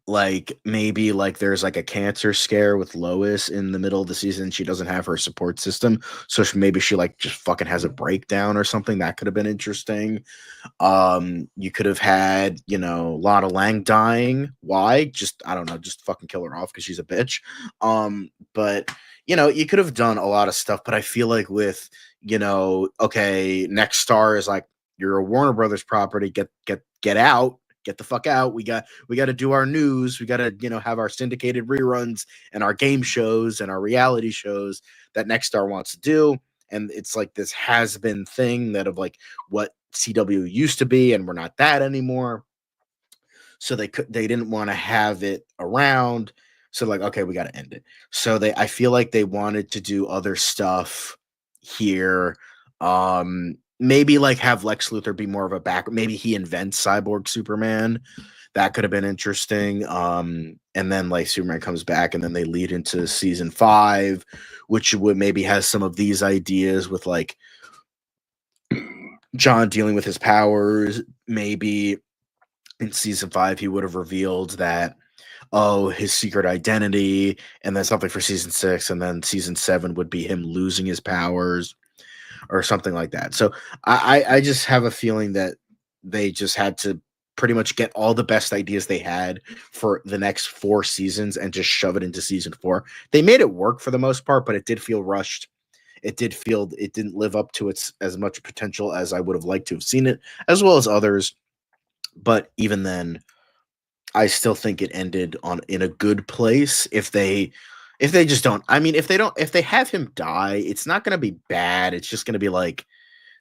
Like maybe like there's like a cancer scare with Lois in the middle of the season. She doesn't have her support system, so maybe she like just fucking has a breakdown or something. That could have been interesting. You could have had Lotta Lang dying. Why? Just I don't know. Just fucking kill her off because she's a bitch. But you could have done a lot of stuff. But I feel like with okay, Next Star is like, you're a Warner Brothers property. Get out. Get the fuck out. We got to do our news. We got to, have our syndicated reruns and our game shows and our reality shows that Next Star wants to do. And it's like this has been thing that of like what CW used to be, and we're not that anymore. So they didn't want to have it around. So like, okay, we got to end it. So I feel like they wanted to do other stuff here. Maybe like have Lex Luthor be more of a back. Maybe he invents Cyborg Superman. That could have been interesting. And then like Superman comes back, and then they lead into season 5, which would maybe has some of these ideas with like John dealing with his powers. Maybe in season 5 he would have revealed that his secret identity, and then something for season 6, and then season 7 would be him losing his powers or something like that. So I just have a feeling that they just had to pretty much get all the best ideas they had for the next 4 seasons and just shove it into season 4. They made it work for the most part, but it did feel rushed. It didn't live up to its as much potential as I would have liked to have seen it, as well as others. But even then, I still think it ended in a good place. If they just don't, I mean, if they have him die, it's not going to be bad. It's just going to be like,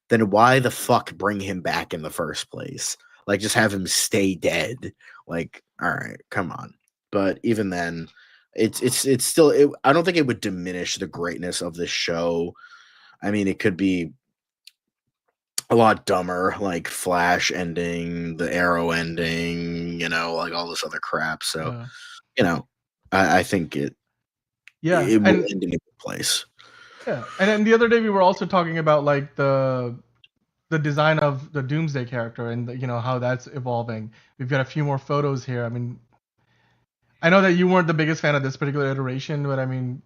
then why the fuck bring him back in the first place? Like, just have him stay dead. Like, all right, come on. But even then, it's still, I don't think it would diminish the greatness of this show. I mean, it could be a lot dumber, like Flash ending, the Arrow ending, like all this other crap. So, I think it will end in a good place. Yeah, and then the other day we were also talking about like the design of the Doomsday character and how that's evolving. We've got a few more photos here. I mean, I know that you weren't the biggest fan of this particular iteration, but I mean,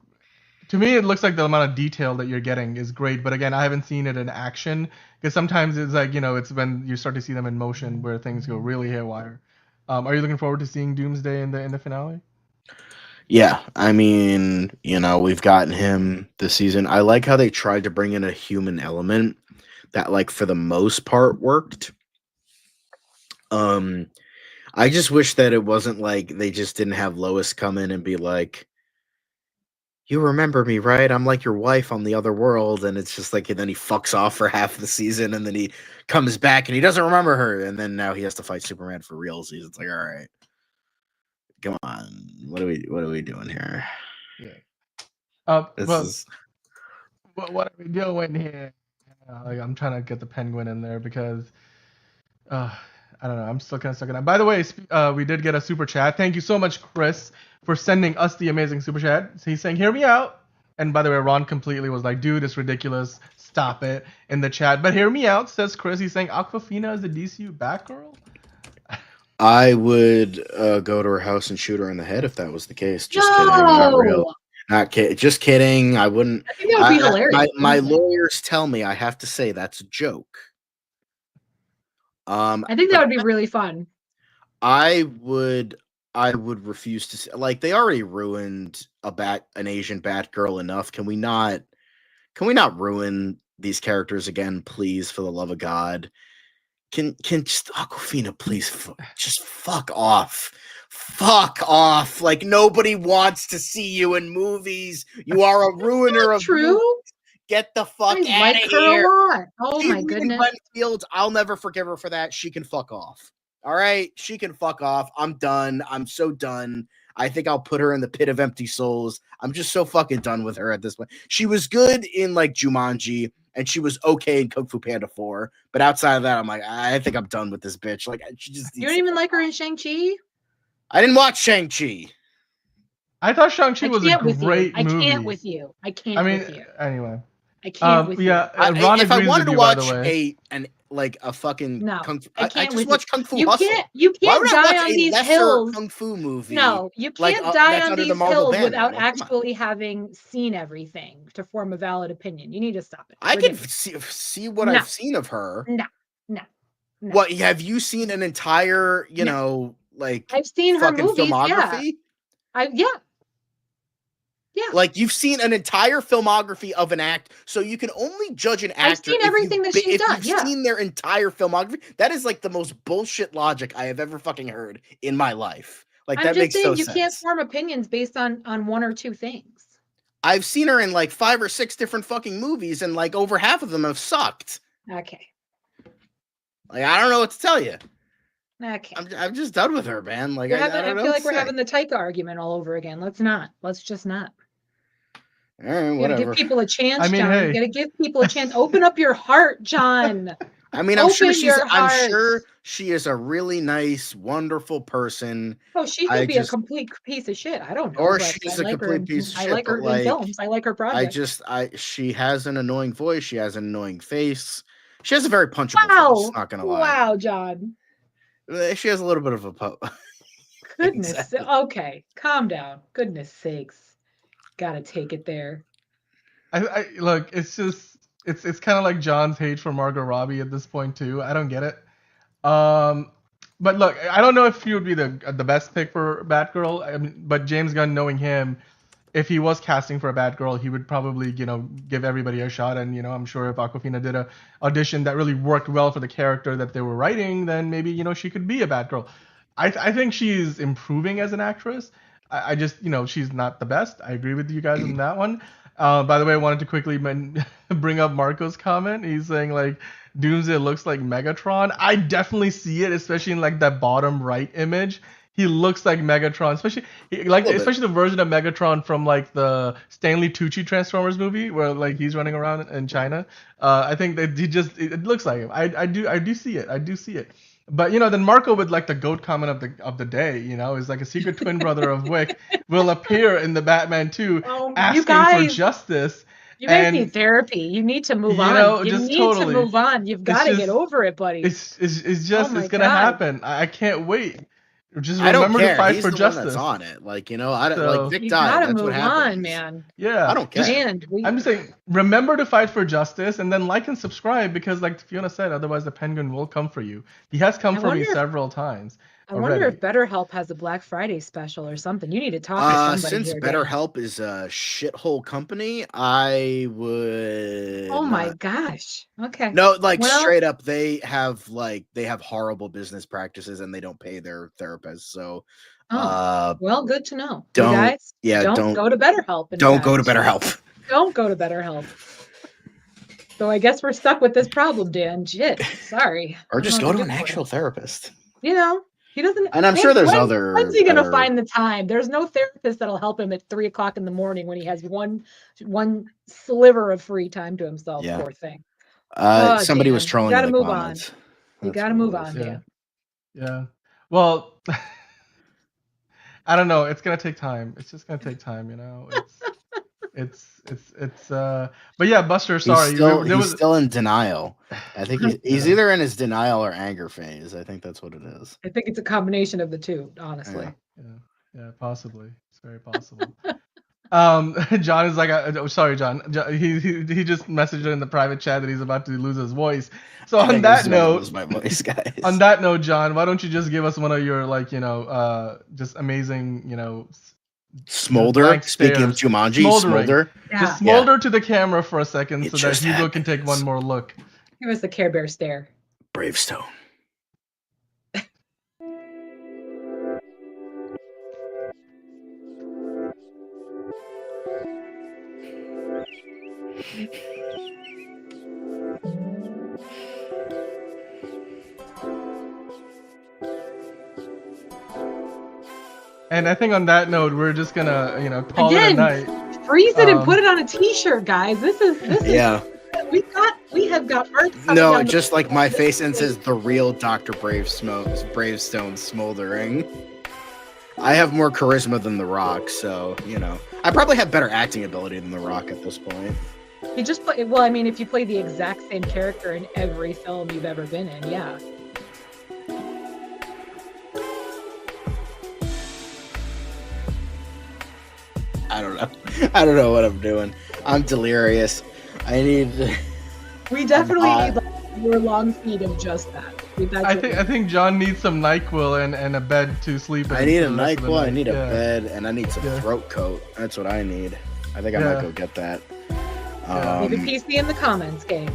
to me it looks like the amount of detail that you're getting is great. But again, I haven't seen it in action, because sometimes it's like it's when you start to see them in motion where things go really haywire. Are you looking forward to seeing Doomsday in the finale? Yeah, I mean, we've gotten him this season. I like how they tried to bring in a human element that, like, for the most part worked. I just wish that it wasn't like they just didn't have Lois come in and be like, you remember me, right? I'm like your wife on the other world. And it's just like, and then he fucks off for half the season, and then he comes back and he doesn't remember her. And then now he has to fight Superman for real. So it's like, all right, come on. What are we doing here? Yeah. What are we doing here? I'm trying to get the Penguin in there because I don't know. I'm still kind of stuck in that. By the way, we did get a super chat. Thank you so much, Chris, for sending us the amazing super chat. So he's saying, "Hear me out." And by the way, Ron completely was like, "Dude, it's ridiculous. Stop it," in the chat. But hear me out, says Chris. He's saying Awkwafina is the DCU Batgirl. I would go to her house and shoot her in the head if that was the case. Just kidding. Not real. Not kidding. Just kidding. I wouldn't. I think that would be hilarious. My lawyers tell me I have to say that's a joke. I think that would be really fun. I would I would refuse to see. Like, they already ruined an Asian Batgirl enough. Can we not ruin these characters again, please, for the love of God? Can just Awkwafina please just fuck off? Fuck off. Like, nobody wants to see you in movies. You are a ruiner of true. movies. Get the fuck out like of her here. A lot. Oh my goodness. Fields, I'll never forgive her for that. She can fuck off. All right, she can fuck off. I'm done. I'm so done. I think I'll put her in the pit of empty souls. I'm just so fucking done with her at this point. She was good in like Jumanji, and she was okay in Kung Fu Panda 4. But outside of that, I'm like, I think I'm done with this bitch. Like, she just you don't even like her in Shang-Chi? I didn't watch Shang-Chi. I thought Shang-Chi was a great movie. I can't with you. Anyway. I can't with you. If I wanted to watch a fucking Kung Fu, I just watch Kung Fu you Hustle. You can't die on these hills. Kung Fu movie. No, you can't die on these hills without actually having seen everything to form a valid opinion. You need to stop it. I can see what I've seen of her. No. What have you seen an entire, I've seen her movies, filmography? Yeah. Like, you've seen an entire filmography of an act, so you can only judge an actor. I've seen everything that she's done. If you've seen their entire filmography, that is like the most bullshit logic I have ever fucking heard in my life. Like, that makes no sense. You can't form opinions based on one or two things. I've seen her in like 5 or 6 different fucking movies, and like over half of them have sucked. Okay. Like, I don't know what to tell you. Okay. I'm just done with her, man. Like, I feel like we're having the Taika argument all over again. Let's just not. All right, whatever. You gotta give people a chance, John. Hey. You gotta give people a chance. Open up your heart, John. I mean, I'm sure she is a really nice, wonderful person. Oh, she could be a complete piece of shit. I don't know. Or she's a complete piece of shit. I like her in films. I like her projects. She has an annoying voice. She has an annoying face. She has a very punchable face, not gonna lie. Wow, John. She has a little bit of a Goodness. Exactly. Okay, calm down. Goodness sakes. Gotta take it there. I look, it's just it's kind of like John's hate for Margot Robbie at this point too. I don't get it. But look, I don't know if he would be the best pick for Batgirl. I mean, but James Gunn, knowing him, if he was casting for a Batgirl, he would probably, give everybody a shot. And, I'm sure if Awkwafina did a audition that really worked well for the character that they were writing, then maybe, she could be a Batgirl. I think she's improving as an actress. I just, she's not the best. I agree with you guys on that one. By the way, I wanted to quickly bring up Marco's comment. He's saying, like, Doomsday looks like Megatron. I definitely see it, especially in, like, that bottom right image. He looks like Megatron, especially the version of Megatron from like the Stanley Tucci Transformers movie, where like he's running around in China. I think that it looks like him. I do see it. But then Marco with like the GOAT comment of the day, is like a secret twin brother of Wick will appear in the Batman 2 asking for justice. You guys need therapy. You need to move on. You need to move on. You've got to get over it, buddy. It's gonna happen. I can't wait. Just remember to fight for justice. That's on it. Like, like Vic died. That's what happened, man. Yeah. I don't care. I'm just saying, remember to fight for justice, and then like and subscribe, because like Fiona said, otherwise the Penguin will come for you. He has come for me several times. I wonder if BetterHelp has a Black Friday special or something. You need to talk to somebody. Since BetterHelp is a shithole company, I would. Oh my gosh. Okay. No, straight up, they have horrible business practices and they don't pay their therapists. So, well, good to know. Don't go to BetterHelp. Don't go to BetterHelp. Don't go to BetterHelp. So I guess we're stuck with this problem, Dan. Shit. Sorry. Or just go to an actual therapist. He doesn't, and I'm sure there's other. When's he gonna find the time? There's no therapist that'll help him at 3:00 in the morning when he has one sliver of free time to himself. Yeah. Poor thing. Somebody Dan, was trolling. You gotta in the move comments. on. You gotta move on, Dan. Yeah. Well, I don't know. It's gonna take time. It's just gonna take time. But yeah, Buster. Sorry, he's still in denial. I think he's either in his denial or anger phase. I think that's what it is. I think it's a combination of the two, honestly. Yeah, possibly. It's very possible. John is like, sorry, John. He just messaged in the private chat that he's about to lose his voice. So on that note, lose my voice, guys. On that note, John, why don't you just give us one of your just amazing, Smolder. Speaking of Jumanji, smolder. Yeah. Just smolder to the camera for a second so that Hugo can take one more look. Give us the Care Bear stare. Bravestone. And I think on that note, we're just gonna, call it a night. Freeze it and put it on a T-shirt, guys. This is yeah. We have got art. No, just like my face and says the real Dr. Bravestone smoldering. I have more charisma than The Rock, so I probably have better acting ability than The Rock at this point. You just play. Well, I mean, if you play the exact same character in every film you've ever been in, yeah. I don't know what I'm doing. I'm delirious. We definitely need like your long feed of just that. I think John needs some NyQuil and a bed to sleep in. I need a NyQuil, I need a bed, and I need some throat coat. That's what I need. I think I might go get that. Leave a PC in the comments, game.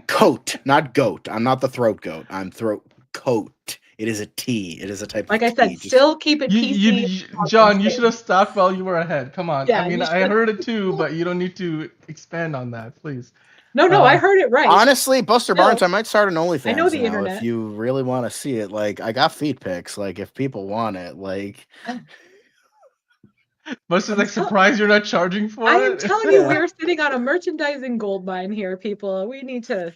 Coat, not goat. I'm not the throat goat. I'm throat coat. It is a tea. It is a type of tea. Like I said, still keep it PC. John, you should have stopped while you were ahead. Come on. Yeah, I mean, I heard it too, but you don't need to expand on that, please. No, I heard it right. Honestly, Buster Barnes, I might start an OnlyFans. I know the now internet. If you really want to see it, like I got feet pics. Like if people want it, like. Buster's like surprised you're not charging for it. I am telling you, we're sitting on a merchandising gold mine here, people. We need to.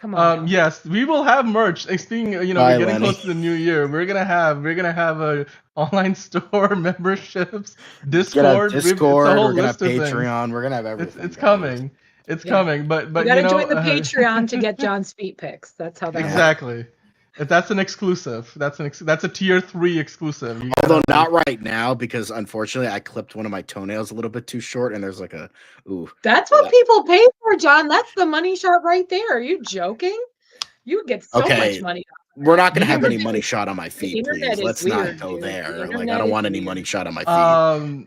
Come on. Yes, we will have merch. Speaking, we're getting close to the new year. We're gonna have a online store, memberships, Discord. We're gonna have Patreon. We're gonna have everything. It's coming. It's coming. But you gotta join the Patreon to get John's feet pics. That's how that exactly. That's an exclusive. That's a tier 3 exclusive. Although not right now, because unfortunately I clipped one of my toenails a little bit too short, and there's like a That's what people pay for, John. That's the money shot right there. Are you joking? You would get so much money. We're not gonna have any money shot on my feet, please. Let's not go there. Like I don't want any money shot on my feet.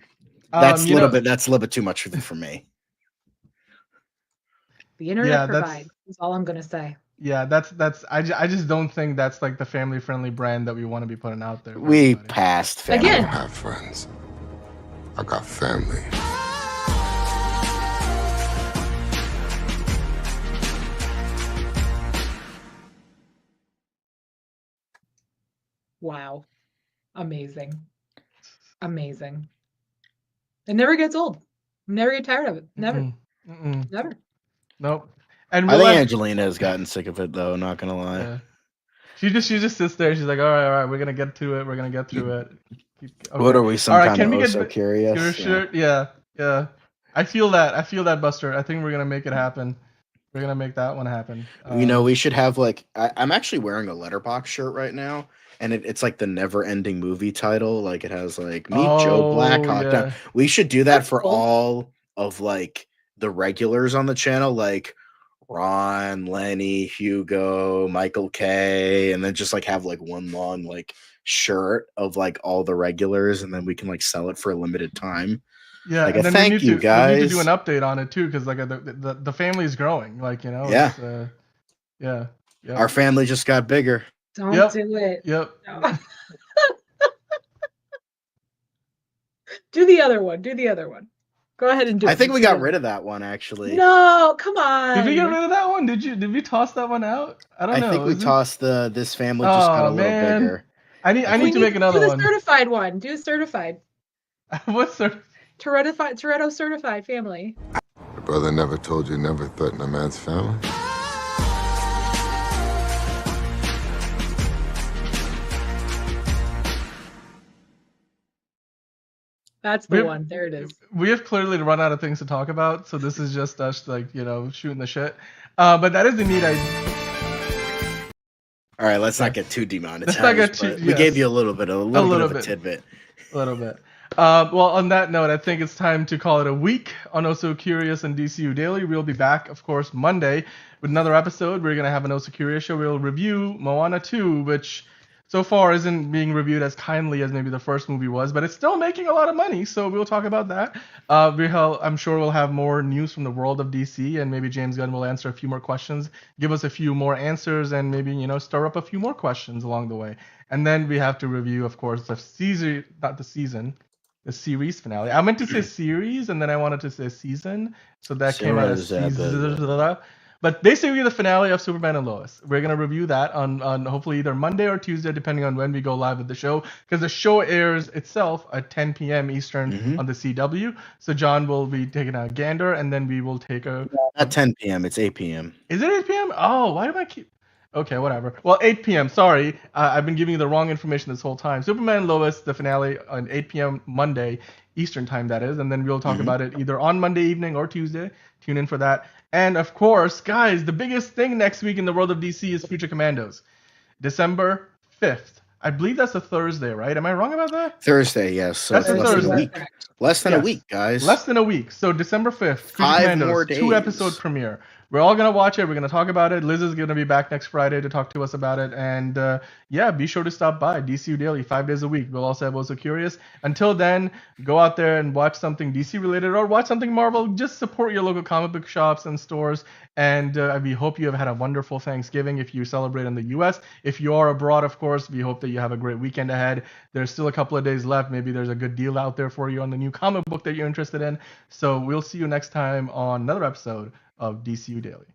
That's a little bit too much for me. The internet provides. That's all I'm gonna say. Yeah, I just don't think that's like the family friendly brand that we want to be putting out there. We passed family. Again. I don't have friends. I got family. Wow. Amazing. It never gets old. Never get tired of it. Never. Never. Nope. And I think Angelina has gotten sick of it, though. Not gonna lie. Yeah. She just sits there. She's like, all right, we're gonna get to it. We're gonna get through it. Okay. What are we? Some kind of so curious. Your shirt? Yeah. I feel that, Buster. I think we're gonna make it happen. We're gonna make that one happen. We should have like. I'm actually wearing a Letterboxd shirt right now, and it's like the never-ending movie title. Like it has like Meet Joe Black. Yeah. We should do that for all of like the regulars on the channel, like Ron, Lenny, Hugo, Michael K, and then just like have like one long like shirt of like all the regulars, and then we can like sell it for a limited time. Yeah, like and then thank you guys. We need to do an update on it too, because like the family is growing. Like yeah. Yeah. Our family just got bigger. Don't do it. Yep. No. Do the other one. Go ahead and do it. I think we got rid of that one, actually. No, come on. Did we get rid of that one? Did we toss that one out? I don't know. I think we tossed this family just got a little bigger. I need to make another one. Do the certified one. Do certified. What's certified? Toretto certified family. Your brother never told you never threaten a man's family? That's the one. There it is. We have clearly run out of things to talk about, so this is just us like, shooting the shit. But that is the neat idea. All right, let's not get too demonetized. We gave you a little bit of a tidbit. A little bit. Well, on that note, I think it's time to call it a week on Also Curious and DCU Daily. We'll be back, of course, Monday with another episode. We're going to have an Also Curious show. We'll review Moana 2, which so far isn't being reviewed as kindly as maybe the first movie was, but it's still making a lot of money, so we'll talk about that. I'm sure we'll have more news from the world of DC, and maybe James Gunn will answer a few more questions, give us a few more answers, and maybe, stir up a few more questions along the way. And then we have to review, of course, the series finale. I meant to say series, and then I wanted to say season, so that came out as season. But basically, the finale of Superman and Lois. We're gonna review that on hopefully either Monday or Tuesday, depending on when we go live with the show, because the show airs itself at 10 p.m. Eastern on the CW. So John will be taking a gander, and then we will take a. At 10 p.m. It's 8 p.m. Is it 8 p.m.? Oh, why do I keep? Okay, whatever. Well, 8 p.m. Sorry, I've been giving you the wrong information this whole time. Superman and Lois, the finale on 8 p.m. Monday Eastern time, that is, and then we'll talk about it either on Monday evening or Tuesday. Tune in for that. And of course, guys, the biggest thing next week in the world of DC is Future Commandos, December 5th. I believe that's a Thursday, right? Am I wrong about that? Thursday, yes. So that's a Thursday. Less than a week, guys. Less than a week. So December 5th, Future Commandos, more days. 2-episode premiere. We're all going to watch it. We're going to talk about it. Liz is going to be back next Friday to talk to us about it. And be sure to stop by DCU Daily 5 days a week. We'll also have Also Curious. Until then, go out there and watch something DC related or watch something Marvel. Just support your local comic book shops and stores. And we hope you have had a wonderful Thanksgiving if you celebrate in the U.S. If you are abroad, of course, we hope that you have a great weekend ahead. There's still a couple of days left. Maybe there's a good deal out there for you on the new comic book that you're interested in. So we'll see you next time on another episode of DCU Daily.